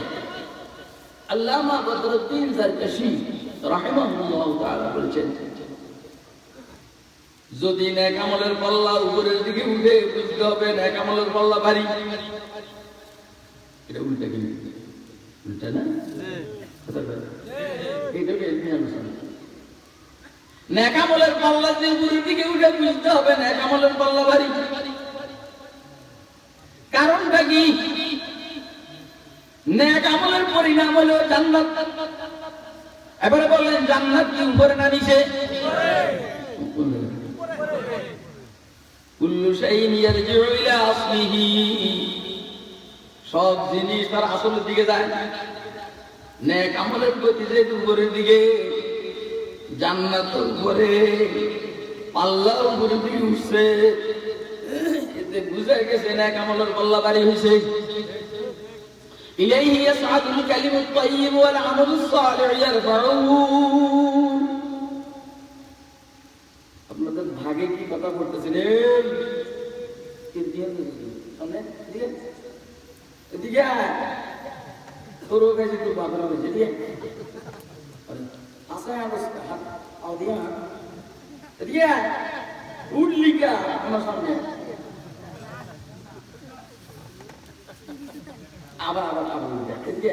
আল্লামা বদরুদ্দিন জারকাশি রাহিমাহুল্লাহ তাআলা বলেছেন, যদি নেক আমলের পাল্লা উপরের দিকে উঠে বুঝতে হবে নেক আমলের পাল্লা ভারী। এটা উল্টা কি? উল্টা না? এটা এলমি আলোচনা। নেক আমলের পাল্লা যে উপরের দিকে উঠে বুঝতে হবে নেক আমলের পাল্লা ভারী। কারণটা কি? নেক আমলের পরিণাম হলো জান্নাত। এবারে বলেন জান্নাত কি উপরে না নিচে? কুল্লু শাইইন ইয়ারজিউ ইলা আসলিহি, সব জিনিস তার আসলের দিকে যায়। নেক আমলের প্রতি যে উপরের দিকে, জান্নাত উপরে, পাল্লা উপরের দিকে উঠছে, এতে বুঝা গেছে নেক আমলের পাল্লা ভারী হয়েছে। ইলাইহি ইয়াসআদুল কালিমুত তাইয়্যিব ওয়াল আমালুস সালিহ ইয়ারফাউহু। আপনাদের ভাগে কি কথা বলতেছিলেন? কি দিয়ে সামনে দিয়ে এদিকে তোর কাছে তো বাবা হয়েছে দিয়ে আসা আর দিয়া এদিকে উঠলিকা আমার সামনে আবার আবার আবার দেখে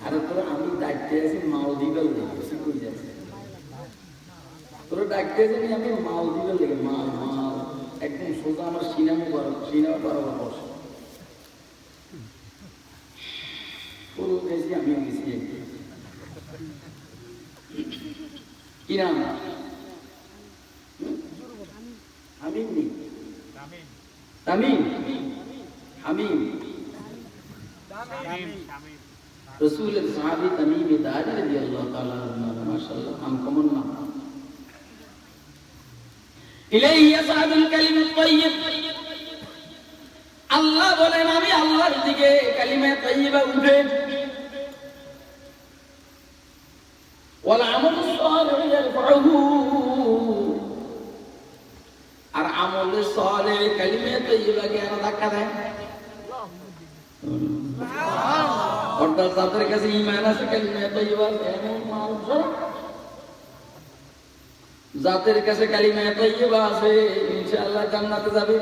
আরে তোরা আমি ডাকতে আছি মালদ্বীপের লেগে শিখুই যাচ্ছে তোরা ডাকতে আছি আমি মালদ্বীপের লেগে মাল মাল একদম সোজা আমার সিনেমা বরাবর বসে পুরো গেছি আমি গেছি কি নাম হামিম নেই তামিম হামিম রসুলের সাহাবী তামিম দারি রাদিয়াল্লাহু তাআলা আনহু মাশাআল্লাহ আনকমন নাম ইলাইহি ইয়াসাদুল কালিমুত তাইয়্যিব আল্লাহ বলেন আমি আল্লাহর দিকে কালিমা তাইয়্যিবা উঠে ওয়াল আমালুস সালিহু ইয়ারফাউহু আর আমলে সালেহ কালিমা তাইয়্যিবাকে আনা ধাক্কা দেয় অর্থাৎ তাদের কাছে ঈমান আছে কালিমা তাইয়্যিবা এমন মানুষ যাদের কাছে কালিমা তাইয়্যিবা আছে ইনশাআল্লাহ জান্নাতে যাবে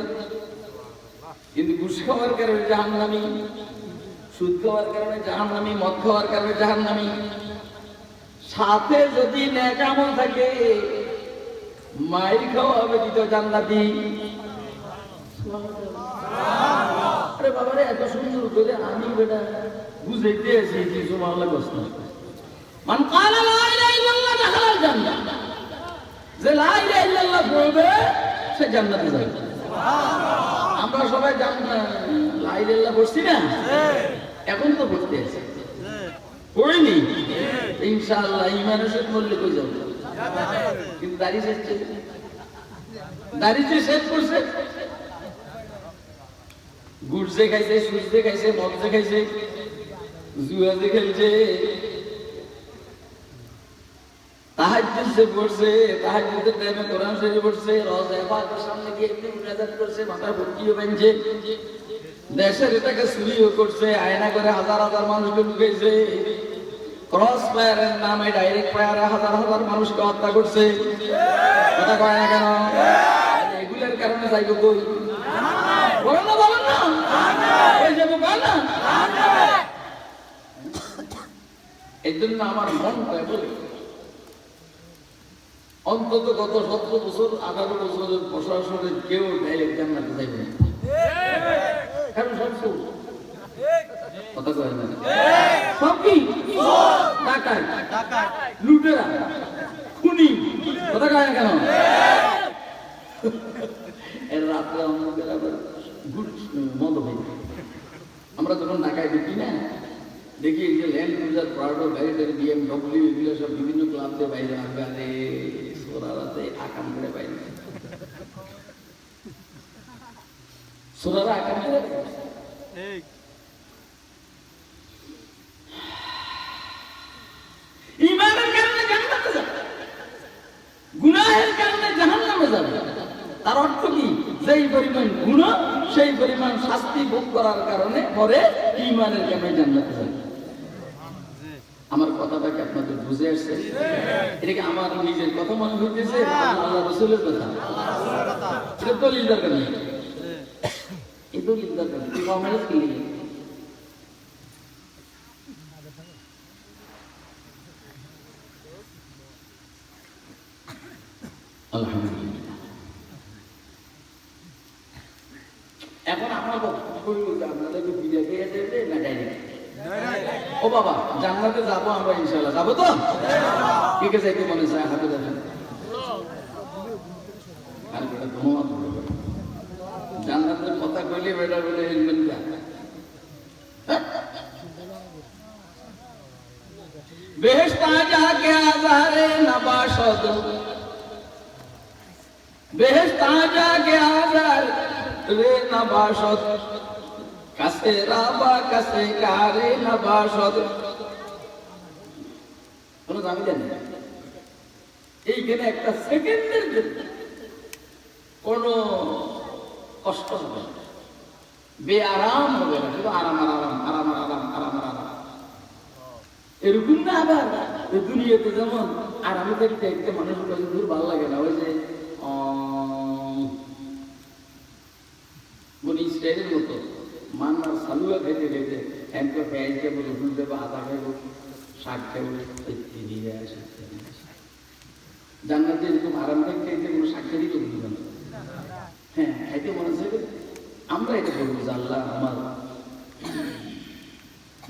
কিন্তু ঘুষ খাওয়ার কারণে জাহান্নামী সুদ খাওয়ার কারণে জাহান্নামী মদ খাওয়ার কারণে জাহান্নামী সাথে যদি নেক আমল থাকে মাইর খাওয়া হবে কিন্তু জান্নাতি আরে বাবারে এত সুন্দর করে আমি বেটা বুঝাইতে আছি যে সুবহানাল্লাহ কষ্ট মান ক্বালা লা ইলাহা ইল্লাল্লাহ দাখালাল জান্নাহ যে লা ইলাহা ইল্লাল্লাহ বলবে সে জান্নাতে যাবে সুবহানাল্লাহ আমরা সবাই জান্নাত লা ইলাহা ইল্লাল্লাহ পড়ছি না এখন তো পড়তে আছে পড়িনি ইনশাআল্লাহ ঈমানের সাথে বললে কই যাবে কিন্তু দাড়ি শেষ করছে গুড় খাইছে সুদ খাইছে মদ খাইছে জুয়া খেলছে তাহাজ্জুদ পড়ছে তাহাজ্জুদের টাইমে কোরআন শরীফ পড়ছে রোজা পাকের সামনে গিয়ে এমনি মুনাজাত করছে মাথা ভর্তিও বানছে দেশের এটাকে চুরিও করছে আয়না করে হাজার হাজার মানুষকে ঢুকেছে ক্রস ফায়ারের নামে ডাইরেক্ট ফায়ারে হাজার হাজার মানুষকে হত্যা করছে কথা কয় না কেন এগুলোর কারণে যাইব কই বলেন না ওই যাবো না এই জন্য আমার মন কয় বলে অন্তত গত 17 বছর 18 বছরের প্রশাসনের কেউ ডাইরেক্ট জান্নাতে যাইবে না কারণ সব কথা কয় না সব কি ডাকাত লুটেরা খুনি কথা কয় না কেন এর রাত্রে অন্ধকার আবার মদ হয় আমরা যখন ঢাকায় ঢুকি না দেখি এই যে ল্যান্ড ক্রুজার প্রাডো গাড়িটা বিএমডব্লিউ এগুলো সব বিভিন্ন ক্লাব দিয়ে বাইরে আসবে আরে সোরা রাতে আকাম করে বাইরে সোরারা আকাম করে ঈমানের কারণে জান্নাতে যাবে গুনাহের কারণে জাহান্নামে যাবে তার অর্থ কি যেই পরিমাণ গুনাহ সেই পরিমাণ শাস্তি ভোগ করার কারণে পরে ঈমানের কারণে জান্নাতে যাবে আমার কথাটা কি আপনাদের বুঝে আসছে এটা কি আমার নিজের কথা মনে হইতেছে আল্লাহ রাসূলের কথা এটা দলিল দরকার নেই এই দলিল দরকার নেই কমেন্টস কি আলহামদুলিল্লাহ এখন আমরা আপনাদের বিদায় পেয়ে দেবে না ডাইরেক্ট ও বাবা জান্নাতে যাবো আমরা ইনশাআল্লাহ যাবো তো ঠিক আছে একটু মনে চায় হাতে দেখেন আর বেটা ধোঁয়া জান্নাতের কথা কইলে বেটা বলে হেলমেট না বেহেশতা যাকে আজারে নবাশদ বেহেশতা যাকে আজার রে নবাশদ কাছে রাবা কাছে কারে নবাশদ কোনো দামি জানি এইখানে একটা সেকেন্ডের জন্য কোনো কষ্ট হবে না বেআরাম হবে না শুধু আরাম আরাম আরাম আরাম আরাম আরাম এরকম না আবার দুনিয়াতে যেমন আরামে দেখতে একটা মানুষের কাছে দূর ভালো লাগে না ওই যে বনি ইসরায়েলের মতো সালুয়া খাইতে খাইতে একবার পেঁয়াজ খাবো, রসুন দেবো, আদা খাইবো, শাক খাইবো, দিয়ে আসে। জান্নাতে এরকম আরামদায়ক খাইতে কোনো শাক খাইতে তো বুঝলাম। হ্যাঁ, খাইতে মনে হচ্ছে আমরা এটা বলবো যে আল্লাহ আমার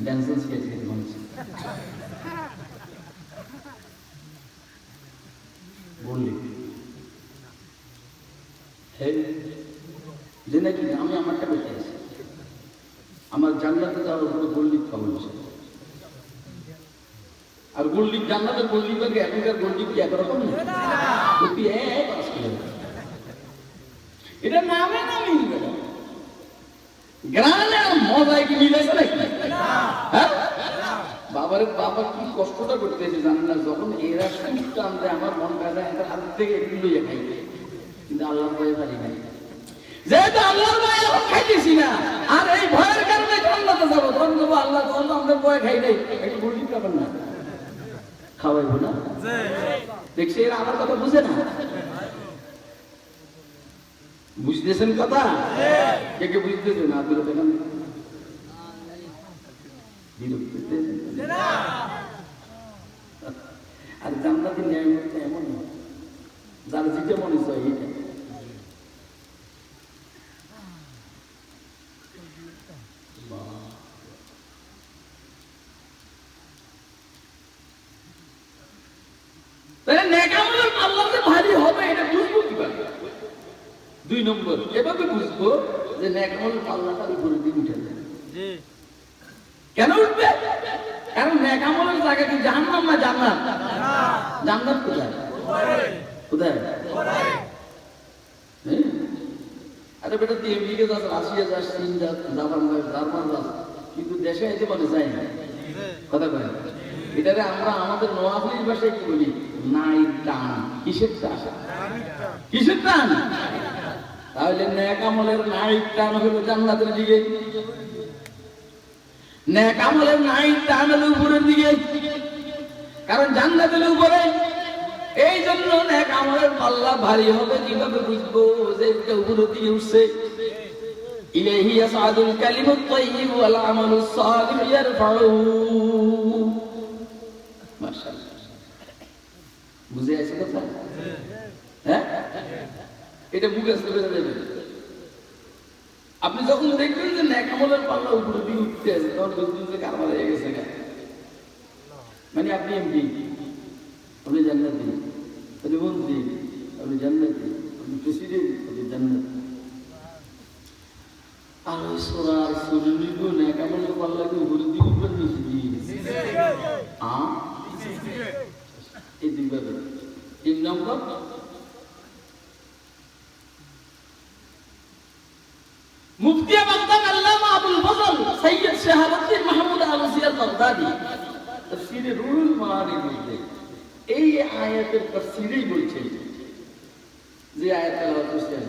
ড্যান্সেন্স খেয়েছে মনে হচ্ছে বললি যে নাকি আমি আমারটা বেঁচে আছি, আমার জান্নাতে যাওয়ার উপরে গোল্ডিপ খবর হচ্ছে। আর গোল্ডিপ জান্নাতের গোল্ডিপ আগে এখনকার গোল্ডিপ কি একরকম না, এটা নামে না মিলবে না, গ্রামে মজায় কি মিলেছে নাকি? হ্যাঁ, বাবার বাবা কি কষ্টটা করতেছে জানেন না, যখন এরা সুখ টানতে আমার মন কাজে হাত থেকে একটু লইয়া খাইবে, কিন্তু আল্লাহর ভয়ে পারি নাই, যেহেতু আল্লাহর ভয়ে খাইতেছি না, আর এই ভয়ের কারণে জান্নাতে যাবো, তখন দেবো আল্লাহ তখন আমরা ভয় খাই নাই, একটু গরিব খাবেন না, খাওয়াইবো না। দেখছি এরা আমার কথা বুঝে না, বুঝতেছেন কথা? কে কে বুঝতেছেন? না তুলে দেখেন, আর জান্নাতের ন্যায় মতো এমন না, যার যেটা মনে হয় এইটা। ভারী হবে এটা বুঝবো কিভাবে? 2 নম্বর, এভাবে বুঝবো যে নেকামলের পাল্লাটা উপরের দিকে উঠে যায়। কেন উঠবে? কারণ নেকামলের জায়গা কি জাহান্নাম না জান্নাত? জান্নাত কোথায়? কোথায়? আরে বেটা তুই আমেরিকা যাস, রাশিয়া যাস, চীন যাস, জাপান যাস, জার্মান যাস, কিন্তু দেশে এসে বলে যাই না, কথা কয়। এটারে আমরা আমাদের নোয়াখালীর ভাষায় কি বলি? নাই টান। কিসের টান? কিসের টান? তাহলে নেক আমলের নাই টান হলো জান্নাতের দিকে, নেক আমলের নাই টান হলো উপরের দিকে, কারণ জান্নাতের উপরে। এই জন্য নেক আমলের পাল্লা ভারী হবে। কিভাবে বুঝবো যে এটা উপরের দিকে উঠছে? ইলাইহি ইয়াসআদুল কালিমুত তাইয়্যিব ওয়াল আমালুস সালিহ ইয়ারফাউ। মাশাআল্লাহ, বুঝে আছে কথা? হ্যাঁ, এটা মুখস্থ করে দেবেন। আপনি যখন দেখবেন যে নেক আমলের পাল্লা উপরে দিকে উঠতে আছে, তখন বুঝবেন যে কারবার হয়ে গেছে। মানে আপনি এমপি, আপনি জান্নাতি, আপনি মন্ত্রী, আপনি জান্নাতি, আপনি প্রেসিডেন্ট, আপনি জান্নাতি। আর ওই সোরার শরীর নেক আমলের পাল্লাকে উপরে দিকে উঠবেন, নিচে দিয়ে এই দুইভাবে। 3 নম্বর, মুফতি বাগদাদ আল্লামা আবুল ফজল সৈয়দ শাহাবুদ্দিন মাহমুদ আল-আলুসি আল-বাগদাদি তাফসীরে রুহুল মাআনির মধ্যে এই আয়াতের তাফসীরেই বলছেন, যে আয়াত তেলাওয়াত করছেন,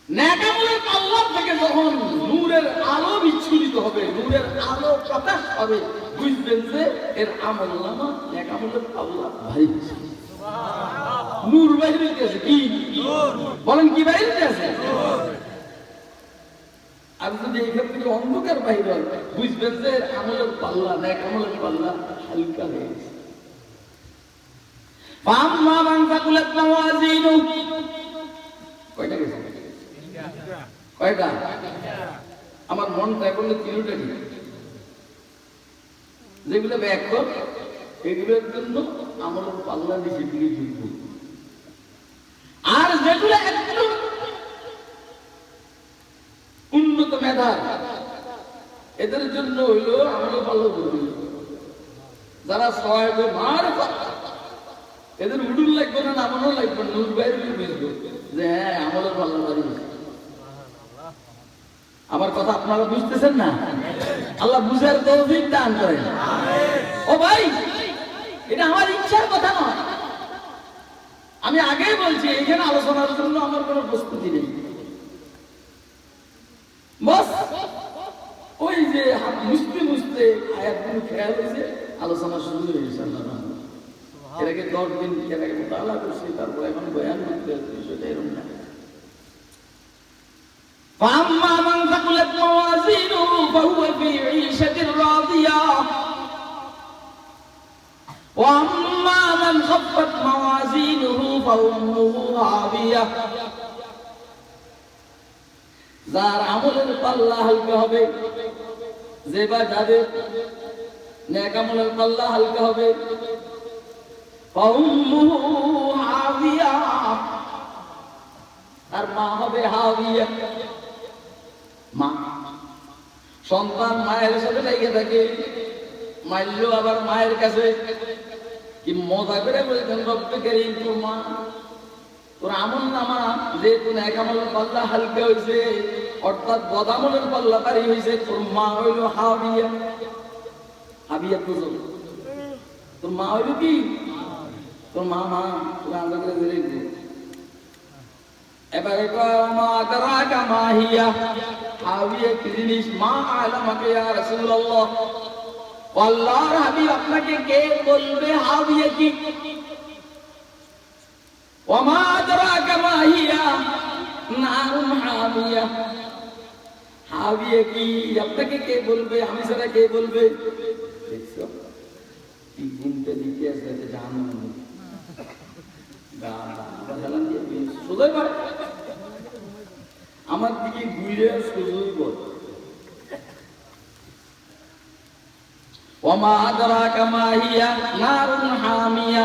নেক আমলের পাল্লা থেকে যখন নূরের আলো বিচ্ছুরিত হবে, নূরের আলো প্রকাশ হবে, বুঝবেন যে এর আমলনামা নেক আমলের পাল্লা ভারী হয়েছে। নূর বাইরে হইতেছে। কি বলেন? কি বাইরে হইতেছে? আর যদি এখান থেকে অন্ধকার বাইরে হয়, বুঝবেন যে আমলের পাল্লা, নেক আমলের পাল্লা হালকা হয়ে গেছে। ফাম্মা মান সাকুলাত মাওয়াজিনু, কয়টা গেছে? কয়টা? আমার মন তাই করলে 3টা কি, যেগুলো ব্যাখ্যা এগুলোর জন্য আমলের পাল্লা নিচে দিকে ঝুঁকবো, আর যেগুলো একটু উন্নত মেধা এদের জন্য হইলো আমলের পাল্লা করবে। যারা সহায় মার এদের উডুল লাগবে না, নামানো লাগবে না, নূর বাইরে বুঝবে যে হ্যাঁ আমলের পাল্লা বাড়ি। আমার কথা আপনারা বুঝতেছেন না? আল্লাহ বুঝার তৌফিক দান করেন। ও ভাই, এটা আমার ইচ্ছার কথা নয়, আমি আগেই বলছি এখানে আলোচনার জন্য আমার কোনো প্রস্তুতি নেই। বস ওই যে মুছতে মুছতে আয়াতগুলো খেয়াল হয়েছে, আলোচনা শুরু হয়ে গেছে। এর আগে 10 দিন এর আগে মোতালা করছি, তারপর এখন বয়ান করতে বিষয়টা এরকম না। ফাম্মা মান সাকুলাত وأما من خفت موازينه فأمه هاوية যার আমলের পাল্লা হালকা হবে, যে বা যাদের নেক আমলের পাল্লা হালকা হবে, ফাউম্মুহু হাবিয়া, আর মা হবে হাবিয়া। মা সন্তান মায়ের সাথে লেগে থাকে, মাইল আবার মায়ের কাছে কি মজা করে বলতেন, রব্বে কারীম তোর মা, তোর আমল নামা যেহেতু নেক আমলের পাল্লা হালকা হয়েছে, অর্থাৎ বদ আমলের পাল্লা ভারী হয়েছে, তোর মা হইল হাবিয়া। হাবিয়া বুঝো, তোর মা হইল কি? তোর মা তোর আমরা করে ধরে এবারে মা আদরাকা মা হিয়া, হাবিয়া কি জিনিস? মা আলামাকে ইয়া রাসূলুল্লাহ, আল্লাহর হাবিব আপনাকে কে বলবে হাবিয়া কি? ওয়া মা আদরাকা মা হিয়া নারুন হাবিয়া, হাবিয়া কি আপনাকে কে বলবে? আমি ছাড়া কে বলবে? দেখছো কি গুনতে দিতে আছে জাহান্নামে, সোজাই পারে আমার দিকে ঘুরে সোজাই বল। ওয়া মা আদরাকা মা হিয়া নারুন হামিয়া,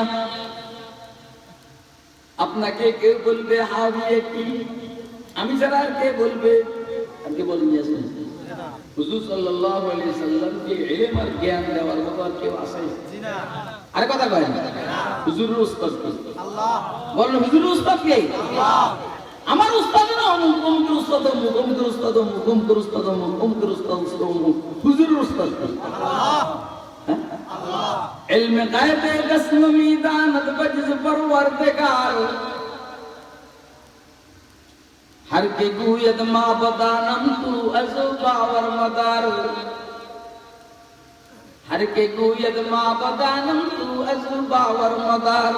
আপনাকে কে বলবে হাবিয়া কি? আমি ছাড়া আর কে বলবে? আর কে বলেন? হুজুর সাল্লাল্লাহু আলাইহি সাল্লামকে ইলম আর জ্ঞান দেওয়ার মতো আর কেউ আছে? আরে কথা কয় না। হুজুরের উস্তাদ কে? আল্লাহ। বলেন হুজুরের উস্তাদ কে? আল্লাহ। আমার উস্তাদ না অমুকের উস্তাদ, অমুকের উস্তাদ, অমুকের উস্তাদ, অমুকের উস্তাদ, হুজুরের উস্তাদ কে? আল্লাহ। আল্লাহ। ইলম গায়বে কসম মিদানত বজজ পরওয়ারদিগার, हर के गुयद माँ बदानम तू अजो बावर मदार, हर के गुयद माँ बदानम तू अजो बावर मदार,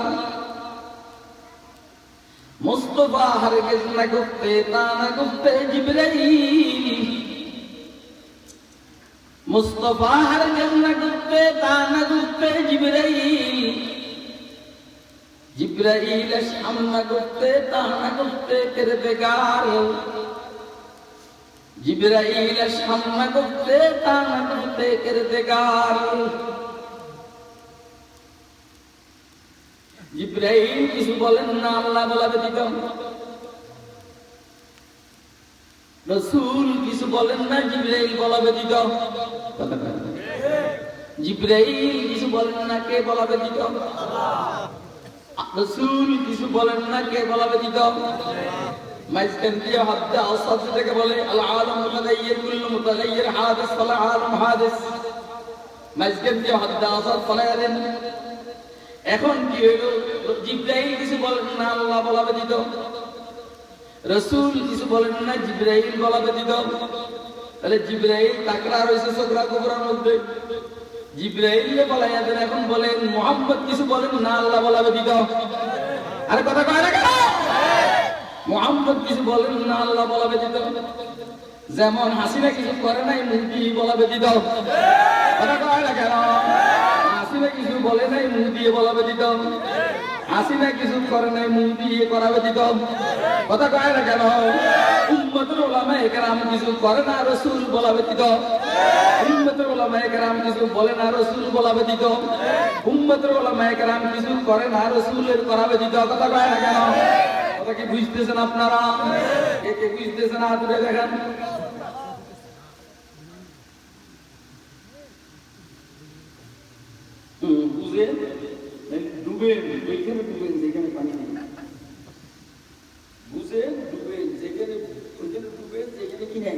मुस्तफा हरगिज न गुफ्ते ताना गुफ्ते जिब्राइल, मुस्तफा हरगिज न गुफ्ते ताना गुफ्ते जिब्राइल, जिब्राइल शम न गुफ्ते ताना गुफ्ते किरदगार, जिब्राइल शम न गुफ्ते ताना गुफ्ते किरदगार। जिब्राइल किसु बोलेन ना अल्लाह बोला व्यतीत, रसूल किसु बोलेन ना जिब्राइल बोला व्यतीत, जिब्राइल किसु बोलेन ना के बोला व्यतीत, रसूल किसु बोलेन ना के बोला व्यतीत। মাঝখান দিয়ে হাদ্দা আসাদ থেকে বলে আল আলাম মুতাগায়্যির কুল্লু মুতাগায়্যির হাদিস ফাল আলাম হাদিস, মাঝখান দিয়ে হাদ্দা আসাদ ফলায়া দেন। এখন কি হলো? জিব্রাইল কিছু বলেন না আল্লাহ বলা ব্যতীত, রাসূল কিছু বলেন না জিব্রাইল বলা ব্যতীত। তাহলে জিব্রাইল তাকরা রয়েছে সগরা কুবরার মধ্যে, জিব্রাইলকে বলায়া দেন। এখন বলেন মুহাম্মদ কিছু বলেন না আল্লাহ বলা ব্যতীত। আরে কথা কয় না কেন? মুহাম্মদ কিছু বলেন না আল্লাহ বলা ব্যতীত। যেমন হাসিনা কিছু করে নাই মুদি বলা ব্যতীত। কথা কয় না কেন? হাসিনা কিছু বলে নাই মুখ দিয়ে বলা ব্যতীত। হাসিনা কিছু করে নাই মুখ দিয়ে করা ব্যতীত। কথা কয় না কেন? উম্মতের উলামায়ে কেরাম কিছু করে না রাসূল বলা ব্যতীত। উম্মতের উলামায়ে কেরাম কিছু বলে না রাসূল বলা ব্যতীত। উম্মতের উলামায়ে কেরাম কিছু করে না রাসূলের করা ব্যতীত। কথা কয় না কেন? কথা কি বুঝতেছেন আপনারা? কে কে বুঝতেছেন হাত তুলে দেখেন। বুঝেন ডুবেন, ওইখানে ডুবেন যেখানে পানি নেই। বুঝেন ডুবেন যেখানে, ওইখানে ডুবেন যেখানে কি নেই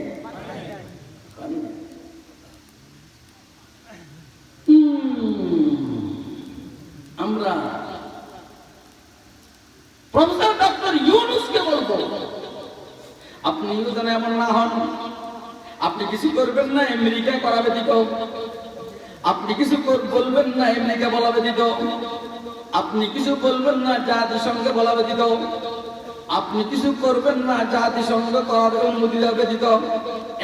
পানি নেই। আমরা প্রফেসর ডক্টর ইউনূসকে বলবো আপনিও যেন এমন না হন। আপনি কিছু করবেন না আমেরিকা করা ব্যতীত, আপনি কিছু বলবেন না আমেরিকা বলা ব্যতীত, আপনি কিছু বলবেন না জাতিসংঘে বলা ব্যতীত, আপনি কিছু করবেন না জাতিসংঘ করার অনুমতি দেওয়া ব্যতীত।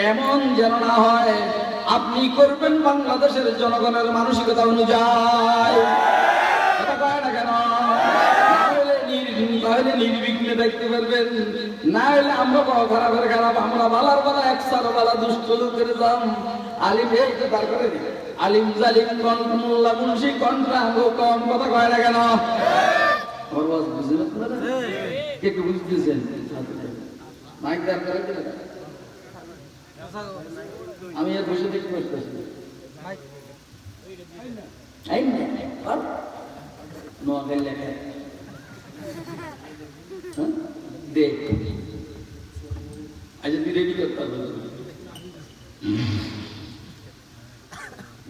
এমন যেন না হয়, আপনি করবেন বাংলাদেশের জনগণের মানসিকতা অনুযায়ী। হলে নির্বিঘ্নে দেখতে পারবেন, না হলে আমরা খারাপের খারাপ, আমরা বালার বালা একসার বালা দুষ্ট লোকের দাম। আলিম এই তো তারপরে আলিম জালিম কণ্ঠ মোল্লা মুন্সি কণ্ঠাঙ্গ কম কথা কয় না কেন? আমার বাস বুঝলেন আপনারা? কে কে বুঝতেছেন? মাইক দরকার আমি এর বসে দেখতে পাচ্ছি নোয়াখালী লেখা দেখ আচ্ছা তুই রেডি করতে পারবো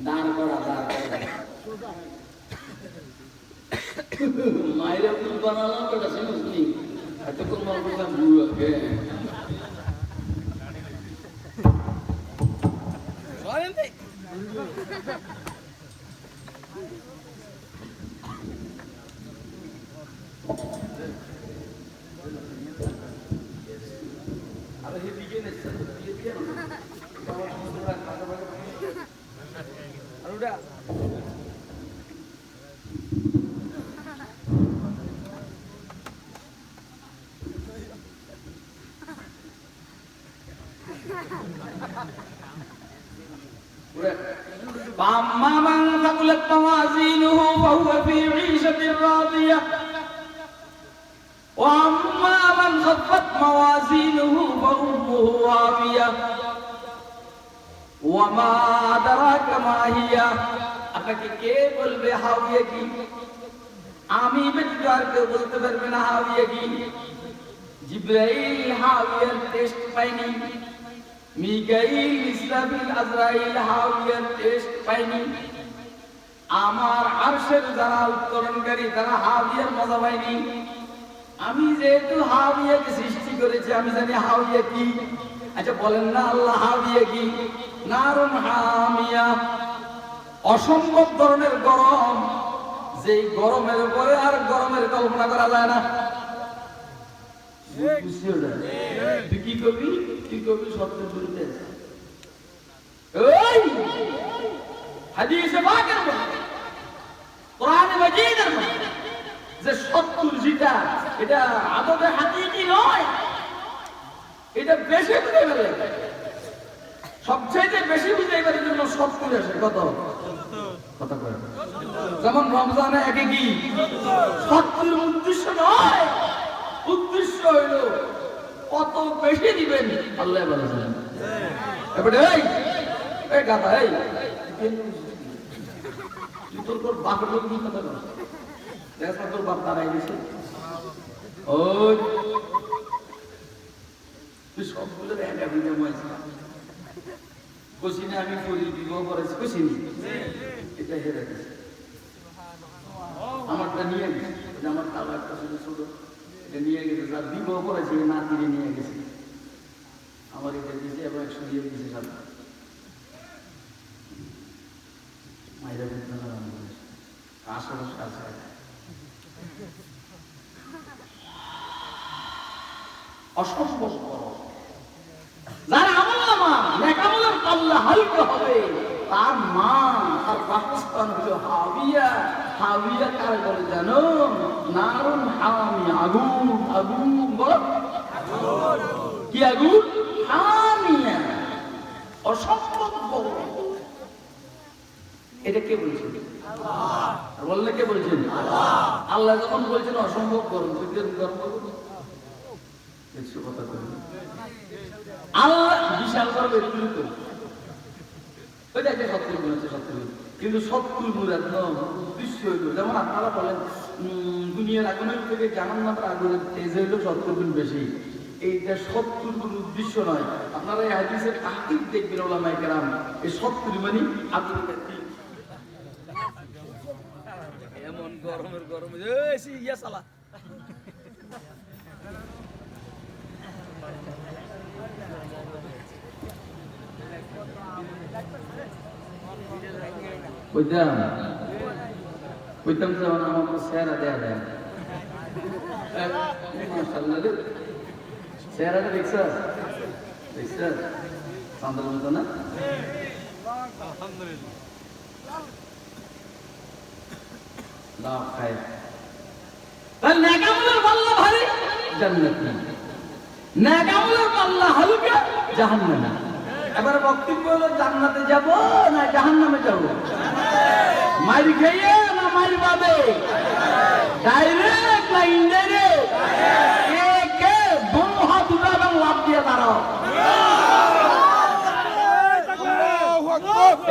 দাঁড় করা মায়েরা ফুল বানালাম ওটা শুনি এতক্ষণ মনে করলাম বুড়াকে فأما من ثقلت موازينه فهو في عيشة راضية وأما من خفت موازينه فأمه هاوية وما أدراك ما هي আপনাকে কে বলবে হাওয়া কি? আমি ব্যতীত আর কেউ বলতে পারবে না হাওয়া কি। জিবরাইল হাওয়ার টেস্ট পায়নি, মিকাইল ইসরাফিল আজরাইল হাওয়ার টেস্ট পায়নি, আমার আরশের যারা উত্তরণকারী তারা হাওয়ার মজা পায়নি। আমি যেহেতু হাওয়াকে সৃষ্টি করেছি আমি জানি হাওয়া কি। আচ্ছা বলেন না আল্লাহ হাওয়া কি? নারুন হামিয়া, অসম্ভব ধরনের গরম, যেই গরমের উপরে আর গরমের কল্পনা করা যায় না। তুই কি করবি? তুই করবি সত্যের বিরুদ্ধে। হাদিসে পাকের মধ্যে কোরআনে মাজিদের মধ্যে যে ৭০ যেটা এটা আদতে হাকিকি নয়, এটা বেশি বুঝাইবার সবচেয়ে বেশি বুঝাইবার জন্য ৭০ আসে। কত কথা কয়? যেমন রমজানে একে কি ৭০ উদ্দেশ্য নয়, উদ্দেশ্য হইল কত বেশি দিবেন আল্লাহ বলেছেন। এবারে এই গাধা এই তুই তোর বাপের লোক কি কথা বল? দেখ তোর বাপ দাঁড়াই গেছে, ওই তুই সবগুলো একা দিতে মজা কষিনে আমি পরি বিবাহ করেছি কষিনি, এটা হেরে গেছে। আমারটা নিয়ে গেছে, আমার তালা একটা ছোট ছোট এটা নিয়ে গেছে, যার বিবাহ করেছে নাতিরে নিয়ে গেছে, আমার এটা দিয়েছে এবং ১০০ দিয়ে দিয়েছে সাথে মায়েরা আশেপাশে আছে। অসম্ভব যার আমলনামা নেকামলের পাল্লা হালকা হবে তার মা তার বাসস্থান হলো হাবিয়া। হাবিয়া কারে বলে জানো? নারুন হামিয়া, আগুন। আগুন বল কি? আগুন হামিয়া, অসম্ভব বড়। এটা কে বলছেন? আল্লাহ। বললে কে বলছেন? আল্লাহ যখন বলছেন অসম্ভব গরম, গরম কথা বলি আল্লাহ বিশাল গরম এগুলো তো ওইটা একটা ৭০ গুণ আছে ৭০, কিন্তু ৭০ গুণের উদ্দেশ্য হইল যেমন আপনারা বলেন দুনিয়ার আগুনের থেকে জাহান্নামের আগুনের তেজ হইল ৭০ গুণ বেশি। এইটা ৭০ গুণ উদ্দেশ্য নয়। আপনারা এই হাদিসের তাহকিক দেখবেন ওলামায়ে কেরাম, এই ৭০ মানে আগুন এমন গরমের গরম ইয়া সালা কইতাম যেমন আমাকে চেহারা দেয়া দেয়। মাশাআল্লাহ চেহারাটা দেখছ চাঁদের মতো না? আলহামদুলিল্লাহ। নেকামলের পাল্লা ভারী, জান্নাতি, নেক আমলের পাল্লা হালকা, জাহান্নামী। এবার বক্তব্য হলো জান্নাতে যাব না জাহান্নামে যাব? মাইর খেয়ে না মাইর পাবে? ডাইরেক্ট না ইনডাইরেক্ট? কে কে দোনো হাত উঠা এবং লাভ দিয়ে দাঁড়াও।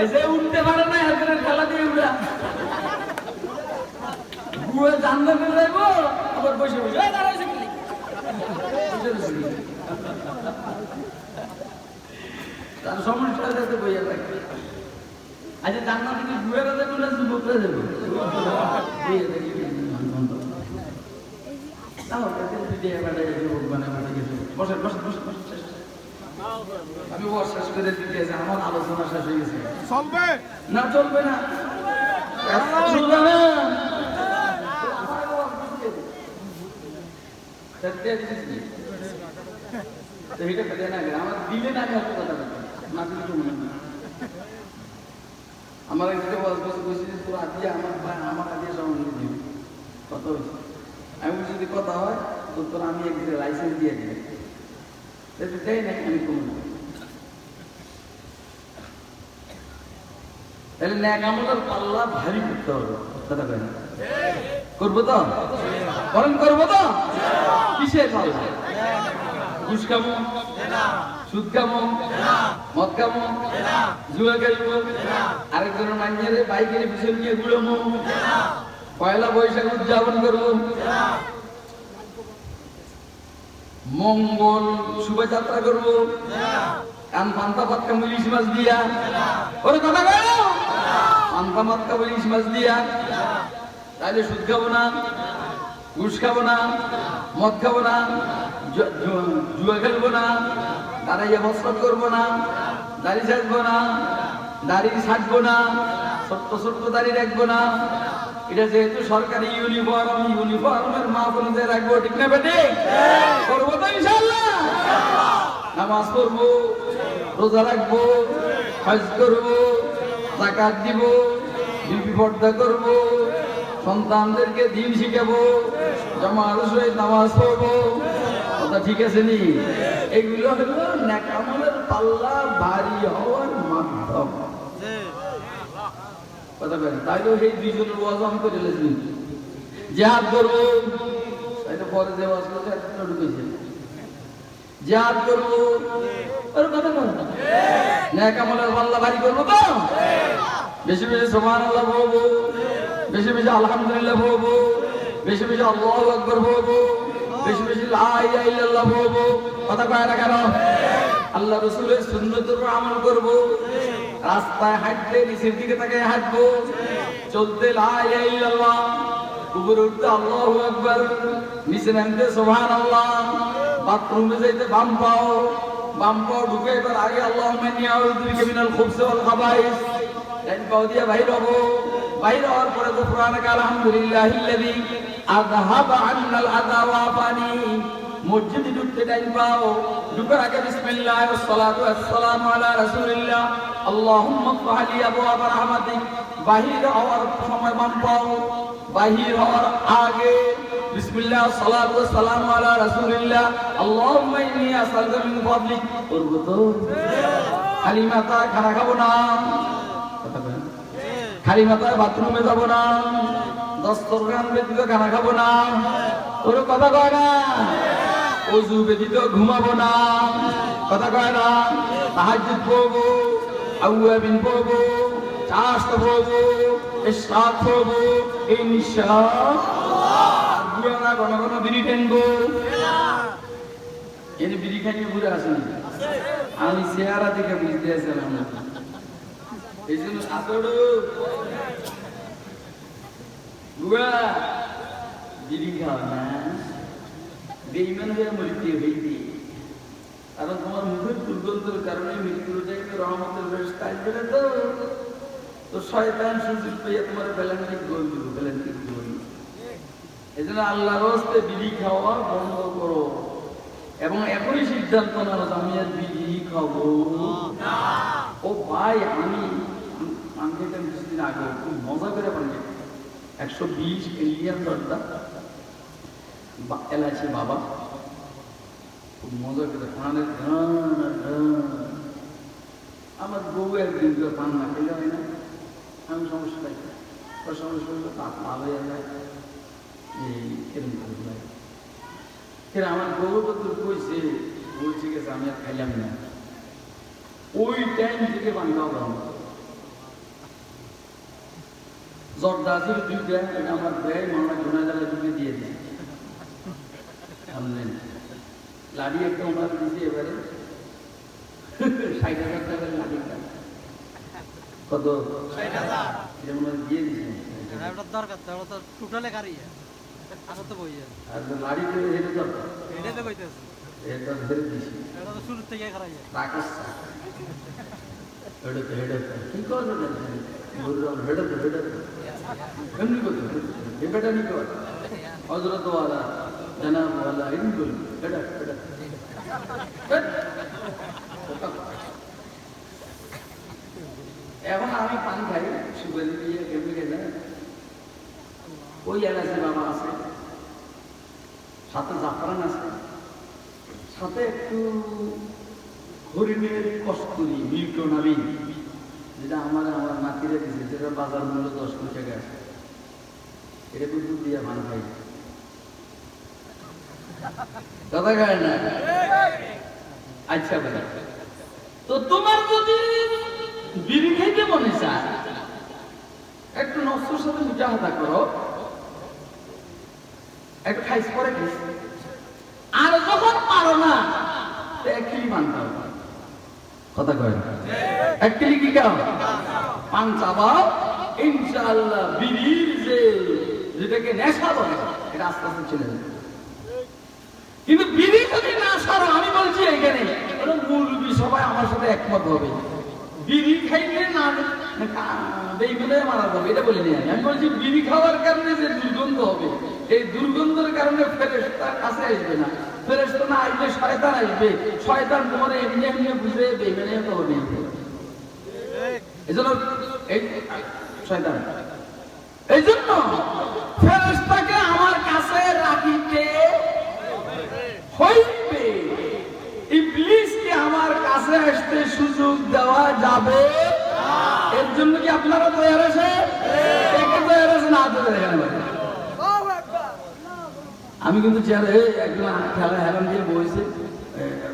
এই যে উঠতে পারে না এদের খেলা দিয়ে উঠা বুয়ে জান্নাতে যাইব, আবার বসে বসে দাঁড়াইছে কি তার সমস্যা যাতে বইয়া থাকে। আচ্ছা জান্নাতে কি বুয়েরা যাবে না যুবকরা যাবে? বইয়া থাকে বসে বসে বসে বসে আমি ওয়াজ শেষ করে দিতে আছি, আমার আলোচনা শেষ হয়ে গেছে। চলবে না? চলবে না, চলবে না। আমার দিলে না কথা না দিলে তো মনে হয় আমার একটা ওয়াজ বসে তোর আদিয়া আমার আদিয়া সম্বন্ধে দিবি কত হয়েছে। আমি যদি কথা হয় তো তোর আমি একদিকে লাইসেন্স দিয়ে দিবি, দেয় না আমি কমবো। তাহলে ন্যাক আমলের পাল্লা ভারী করতে হবে, কথা কয় না? করবো তো? বলেন করবো তো? কিসের পাল্লা? ঘুষ খাবো, সুদ খাবো, মদ খাবো, জুয়া খেলবো, আরেকজনের মাইনে বাইকের পিছনে নিয়ে ঘুরবো, পয়লা বৈশাখ উদযাপন করবো, মঙ্গল শোভাযাত্রা করবো, কান পান্তা পাতকা ইলিশ মাছ দিয়া, ওরে কথা কয় পান্তা পাতকা ইলিশ মাছ দিয়া, তাহলে সুদ খাবো না, ঘুষ খাবো না, মদ খাবো না, জুয়া খেলবো না, দাঁড়াইয়া বসবাস করবো না, দাড়ি ছাড়বো না, দাড়ি ছাড়বো না, ছোট্ট ছোট্ট দাড়ি রাখবো না। এটা যেহেতু সরকারি ইউনিফর্ম, ইউনিফর্মের মাপ অনুযায়ী রাখবো, ঠিক না বেটে? করবো তো ইনশাআল্লাহ? নামাজ পড়বো, রোজা রাখবো, হজ করবো, যাকাত দিব, বিবি পর্দা করবো, সন্তানদেরকে দিন শিখাবো, জামাত সহিত নামাজ পড়বো, কথা ঠিক আছে নি? এগুলো হলো নেক আমলের পাল্লা ভারী হওয়ার মাধ্যম, কথা বলেন। তাইলে সেই দুইজনের ওয়াজ আমি করে লেছি, জিহাদ করবো, এটা পরে যে ওয়াজ করছে একটা ঢুকেছে, জিহাদ করবো, ওর কথা বলেন। নেক আমলের পাল্লা ভারী করবো তো বেশি বেশি সুবহানাল্লাহ বলবো, বেশি বেশি আলহামদুলিল্লাহ বলবো, বেশি বেশি আল্লাহু আকবার বলবো, বেশি বেশি লা ইলাহা ইল্লাল্লাহ বলবো, কথা কয় না কেন? আল্লাহ রাসূলের সুন্নতের উপর আমল করব, রাস্তায় হাঁটলে নিচের দিকে তাকিয়ে হাঁটবো, চলতে লা ইলাহা ইল্লাল্লাহ, উপরে উঠতে আল্লাহু আকবার, নিচে নামতে সুবহানাল্লাহ, বাথরুমে যাইতে বাম পাও ঢুকে এবার আগে আল্লাহুম্মা ইন্নী আউযু বিকা মিনাল খুবসি ওয়াল খাবাইস, ডান পাও দিয়ে বাইর হবো, বাইর হওয়ার পরে তো কুরআনে আলহামদুলিল্লাহিল্লাযী আযহাবা আন্নাল আযা ওয়া আফানি, মসজিদে ঢুকতে ডান পাও, ঢুকার আগে বিসমিল্লাহ ওয়াস সালাতু ওয়াস সালামু আলা রাসূলিল্লাহ, আল্লাহুম্মা ইফতাহ লি আবওয়াব রাহমাতিক, বাহির হওয়ার সময় বাম পাও, বাহির হওয়ার আগে বিসমিল্লাহ ওয়াস সালাতু ওয়াস সালামু আলা রাসূলিল্লাহ, আল্লাহুম্মা ইন্নী আসআলুকা মিন ফাদলিক, করবো তো? খালি মাথায় খানা খাবো না, খালি মাথায় বাথরুমে যাবো না, দস্তরখান ব্যতীত খানা খাবো না, ওর কথা কয় না? ওযু ব্যতীত ঘুমাবো না, কথা কয় না? তাহাজ্জুদ পড়বো, আউয়াবিন পড়বো, চাশত পড়বো, ইশরাক পড়বো, ইনশাআল্লাহ। বুড়ারা ঘন ঘন বিড়ি টানবো, এই যে বিড়ি খাইয়ে বুড়া আসেন, আমি চেহারা দেখে বুঝতে আসলাম না, এই জন্য আসড়ো বুড়া বিড়ি খাও না, বেঈমান হয়ে মৃত্যু হইবে, কারণ তোমার মুখের দুর্গন্ধের কারণে মৃত্যুর জায়গায় রহমতের ফেরেশতা আসবে না তো শয়তান সুযোগ পেয়ে তোমার বেলান্তিক গোল দিব, বেলান্তিক গোল। এই জন্য আল্লাহর রাস্তে বিড়ি খাওয়া বন্ধ করো, এবং এখনই সিদ্ধান্ত নাও আমি আর বিড়ি খাবো না। ও ভাই, আমি খেতাম কিছুদিন আগে, খুব মজা করে পানি 120 ইন্ডিয়ান দরদা এলাচি বাবা খুব মজা করে পানের আমার বউ একদিন তো পান না খেলে হয় না, আমি সমস্যা পাই, সমস্যা হলো তাপ লাভ হয়ে যায়, এই এরকম করে লাগে। আমার বউ তো তোর কইছে, বলছি গেছে আমি আর খাইলাম না, ওই টাইম থেকে পান খাওয়া বন্ধ। জর্দা ছিল দুইটা, আমার দেয় মামলা ঘোনা জালে দুটো দিয়ে দেয়, জানলেন লাড়ি একটা ওনার দিয়েছে এবারে ৬০,০০০ টাকার লাড়িটা কত ৬০,০০০ এটা মনে দিয়ে দিয়েছে দরকার তো টোটালে গাড়ি আর তো বই আর লাড়ি করে হেঁটে দরকার এটা তো কইতেছে এটা ধরে দিছি এটা তো শুরু থেকে খারাপ রাখাস হেঁটে হেঁটে কি করবে বললাম হেঁটে হেঁটে এমনি করতে এ বেটা নি কর হজরত ওয়ালা জনাব ওয়ালা এমনি করবি হেঁটে হেঁটে এখন আমি পান খাই সুগারি দিয়ে কেমনি গেলে ওই এলাচি বাবা আছে, সাথে জাফরান আছে, সাথে একটু হরিণের কস্তুরি মিল্টনাবিন, যেটা আমার নাতিরা দিচ্ছে, যেটা বাজার মূল্য 10 কোটি টাকা আছে, এটা কিন্তু দিয়ে পান খাই কথা খায় না। আচ্ছা ভাই, তো তোমার যদি বিড়ি খাইতে মনে চায় একটু নষ্টর সাথে মুজাহাদা করো, একটু খাইস করে খাইস, আর যখন পারো না এক কিলি পান খাও, কথা কয় এক কিলি কি খাও পান চাবাও, ইনশাআল্লাহ বিড়ির যেটাকে নেশা বলে এটা আস্তে আস্তে চলে যাবে। কিন্তু বিড়ি যদি না ছাড়ো, আমি বলছি এখানে মুরব্বী সবাই আমার সাথে একমত হবে, বিড়ি খাইলে না বেইমানে মারা যাবে এটা বলিনি আমি বলছি বিড়ি খাওয়ার কারণে যে দুর্গন্ধ হবে, এই দুর্গন্ধের কারণে ফেরেশতা কাছে আসবে না, ফেরেশতা না আসলে শয়তান আসবে, শয়তান তোমার এমনি এমনি বুঝে বেইমানে তো হবে, এজন্য এই শয়তান এইজন্য ফেরেশতাকে আমার কাছে রাখিতে হইবে, ইবলিসকে আমার কাছে আসতে সুযোগ দেওয়া যাবে। এর জন্য কি আপনারা তৈরি আছে? তৈরি আছে না? আমি কিন্তু চেয়ারে একজন খেলা হেলান দিয়ে বসে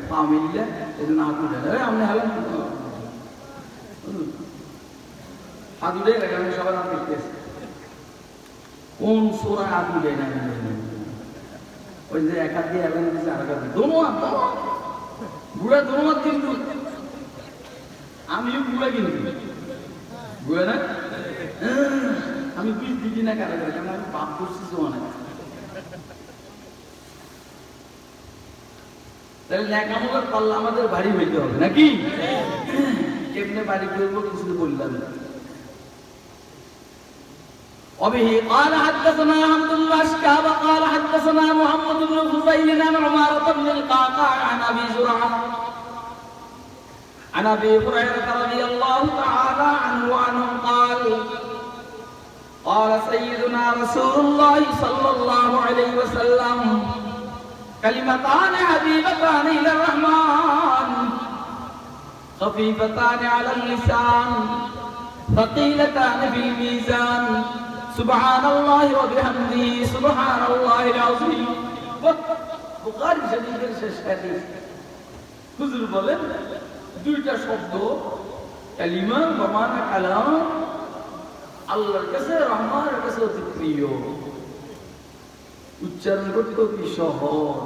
পা মিললে এই জন্য হাত উঠে আপনি হেলান হাত উঠে আমি সবাই হাত দেখতেছি কোন সোরা হাত উঠে না, ওই যে এক হাত দিয়ে হেলান দিয়েছে আর এক হাত দিয়ে দোনো হাত বুড়া দোনো হাত কিন্তু আমিও বুড়া কিন্তু বুড়া না, আমি বুঝ দিদি না কারা করে, কারণ আমি পাপ করছি তো অনেক, তাহলে ন্যাকামলের পাল্লা আমাদের বাড়ি হইতে হবে নাকি, কেমনে বাড়ি করবো কিছু বললাম না। وبه قال حدثنا عبد الله الشهاب قال حدثنا محمد بن فضيل عن عمارة بن القعقاع عن أبي زرعة عن أبي هريرة رضي الله تعالى عنه وعنهم قال قال سيدنا رسول الله صلى الله عليه وسلم كلمتان حبيبتان إلى الرحمن خفيفتان على اللسان ثقيلتان في الميزان سبحان الله وبحمده سبحان الله العظيم। বুখারী শরীফের শেষ হাদিস, হুজুর বলেন দুইটা শব্দ কালিমা বা মানা কালাম আল্লাহর কাছে রহমানের কাছে অতি প্রিয়, উচ্চারণ করতে অতি সহজ,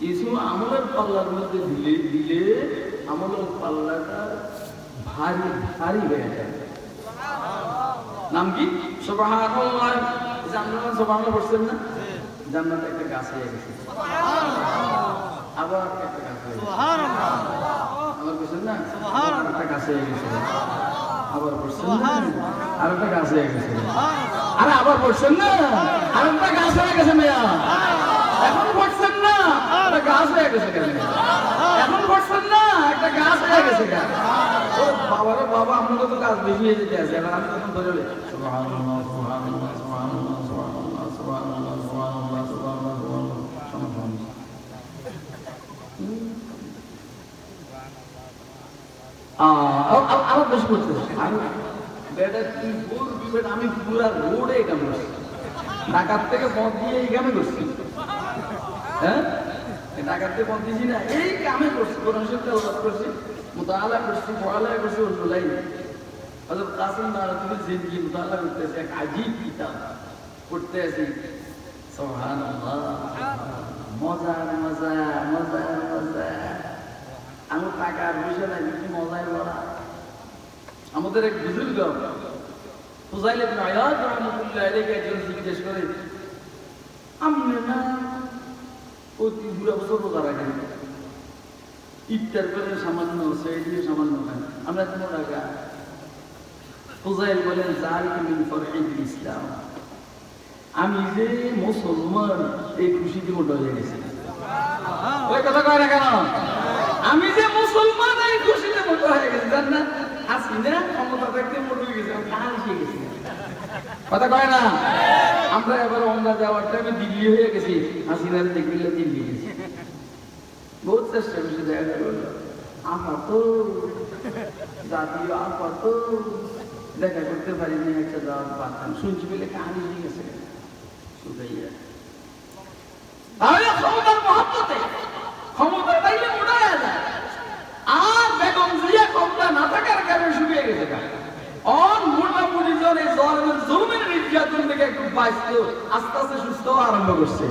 কিছু আমলের পাল্লার মধ্যে দিলে আমলের পাল্লাটা ভারী ভারী হয়ে যায়। নাম কি? সুবহানাল্লাহ। জান্নাত সুবহানাল্লাহ বলছেন না, জান্নাতে একটা গাছ হয়ে গেছে, আবার একটা গাছ হয়ে গেছে, সুবহানাল্লাহ। আবার বলছেন না সুবহানাল্লাহ, একটা গাছ হয়ে গেছে, আবার বলছেন না আর একটা গাছ হয়ে গেছে, আরে আবার বলছেন না আর একটা গাছ হয়ে গেছে মেয়া, এখন বলছেন না একটা গাছ হয়ে গেছে কেন, এখন বলছেন না একটা গাছ হয়ে গেছে কেন, ও বাবারে বাবা আপনাদের তো গাছ বেশি হয়ে যেতে আছে, এখন আমি তখন ধরে সুবহানাল্লাহ সুবহানাল্লাহ সুবহানাল্লাহ সুবহানাল্লাহ সুবহানাল্লাহ সুবহানাল্লাহ সুবহানাল্লাহ সুবহানাল্লাহ। আমার বেশি করতে বেটা তুই বল আমি পুরা রোডে কাম করছি, ঢাকার থেকে পথ দিয়ে এই কামে করছি। হ্যাঁ, ঢাকার থেকে পথ দিয়েছি না, এই কামে করছি, কোরআন শরীফ তেলাওয়াত করছি, মুতাআলা করছি, পড়ালেখা করছি, ওর বলাই হযরত কাসিম নানুতুবির জিন্দেগি মুতাআলা করতেছি, এক আজীব কিতাব পড়তে আছি। সুবহানাল্লাহ, মজার মজা, মজার মজা। আমি টাকার পয়সা নাই, কিন্তু মজায় ভরা। আমাদের এক বুজুর্গ ফুজাইল ইবনে আয়াদ রাহমাতুল্লাহ আলাইহি একজন জিজ্ঞেস করে, আপনি না অতি বুড়া বছর রোজা রাখেন, ইফতার করে সামান্য, সেহরি সামান্য খান, আমরা কোনো টাকা? ফুজাইল বলেন, যালিকা মিন ফরহিল ইসলাম, আমি যে মুসলমান এই খুশিতে মোটা হয়ে গেছি। ওই কথা কয় না কেন? আমি যে মুসলমান এই খুশিতে মোটা হয়ে গেছি। জান না, হাসিনা ক্ষমতা থাকতে মোটা হয়ে গেছে, আমি কাল শিখে গেছি। কথা কয় না? আমরা এবার ওমরা যাওয়ার টাইমে দিল্লি হয়ে গেছি, হাসিনার দেখলে দিল্লি গেছি। বহুত চেষ্টা করছি দেখা গেল আপাত জাতীয় আপাত দেখা করতে পারিনি, একটা যাওয়ার পারতাম। শুনছি বলে কাহিনী হয়ে গেছে শুকাইয়া। তাহলে ক্ষমতার মহত্বতে ক্ষমতা পাইলে মোটা হয়ে যায়। আর বেগম জিয়া ক্ষমতা না থাকার কারণে শুকিয়ে গেছে। অন মোটামুটি জনে জমির নির্যাতন থেকে একটু বাঁচত, আস্তে আস্তে সুস্থ আরম্ভ করছে।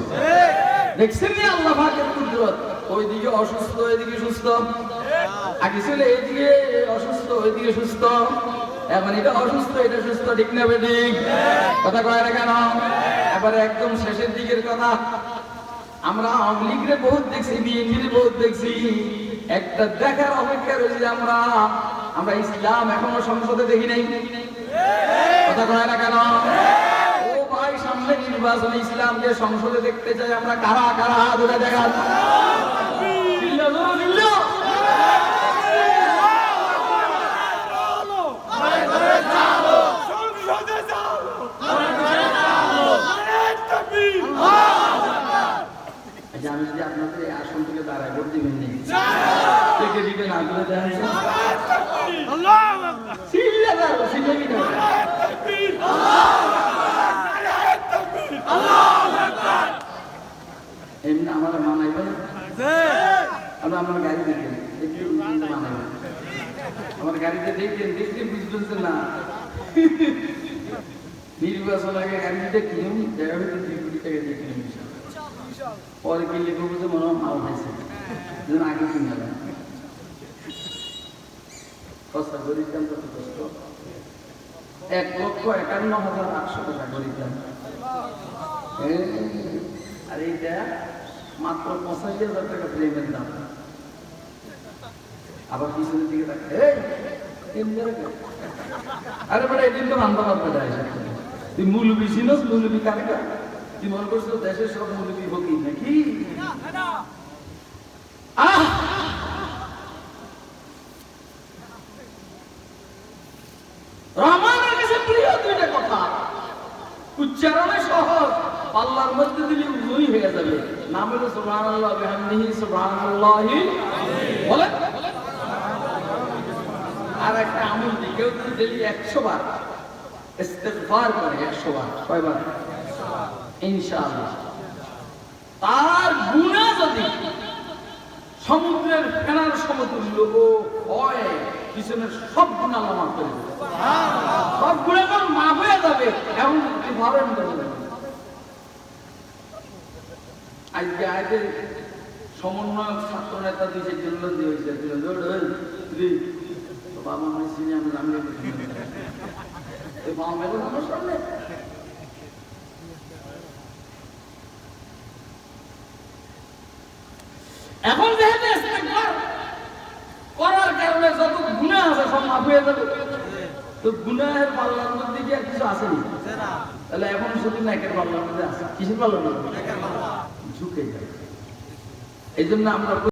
দেখছেন না আল্লাহ পাকের কুদরত? ওইদিকে অসুস্থ, ওইদিকে সুস্থ। আগে ছিল এইদিকে অসুস্থ, ওইদিকে সুস্থ। এখন এটা অসুস্থ, এটা সুস্থ। ঠিক না বেঠিক? কথা কয় না কেন? এবারে একদম শেষের দিকের কথা। আমরা আওয়ামী লীগরে বহুত দেখছি, বিএনপির বহুত দেখছি। একটা দেখার অপেক্ষা রয়েছে, আমরা ইসলাম এখনো সংসদে দেখি নাই। কথা কয় না কেন? ও ভাই, সামনে নির্বাচন, ইসলামকে সংসদে দেখতে চাই আমরা। কারা কারা হাত উঠে দেখান। আমি যদি আপনাদের এই আসন থেকে দাঁড়ায় ভোট দিবেন নি, কে দিবেন আগ্রহ দেখান। এমনি আমার মানাইবে না, আমরা আমার গাড়ি দেখেন, মানাইবে আমার গাড়িতে দেখবেন, দেখতে বুঝবেন না। নির্বাচন আগে গাড়ি দিতে কিনুন, দেখা হইতে 2 কোটি টাকা দিয়ে কিনে নিয়েছে। পরে কিনলে করবো যে মনে হয় মাল হয়েছে, যেন আগে কিনে নেন। কষ্ট করিতাম, কত কষ্ট। 1,51,800 টাকা করিতাম। আর এইটা মাত্র 85,000 টাকা ফ্রেমের দাম। আবার পিছনের দিকে থাকে, আরে বেটা এদিন তো আন্দাবাদ বেটা এসে তুই মুলবি ছিলস, মুলবি কারেকা? তুই মনে করছো দেশের সব মুলবি ফকির নাকি? রহমানের কাছে প্রিয় দুইটা কথা, উচ্চারণে সহজ, পাল্লার মধ্যে দিলে উজুই হয়ে যাবে। নাম হলো সুবহানাল্লাহ বিহামদিহি সুবহানাল্লাহি। বলেন। আর একটা আমল দিকেও যদি 100 বার ইস্তিগফার করে, 100 বার, কয়বার? ইনশাআল্লাহ তার গুনাহ যদি সমুদ্রের ফেনার সমতুল্য হয়, পিছনের সব গুনাহ মাফ করে দেবে। সব গুনাহ মাফ হয়ে যাবে, এমন কি ভাবেন করবে। আজকে আগে সমন্বয়ক ছাত্র নেতা দিয়েছে, জন্য দিয়েছে বাবা মাই চিনি, আমি জানলে বাবা মেয়ে আমার সামনে। এখন যেহেতু ইস্তেগফার করার কারণে যত গুনাহ আছে সব মাফ হয়ে যাবে, তো গুনাহের পাল্লার মধ্যে কি আর কিছু আসেনি? তাহলে এখন শুধু নেকের পাল্লার মধ্যে আছে। কিসের পাল্লার মধ্যে? ঝুঁকে যাবে। এই জন্য আমরা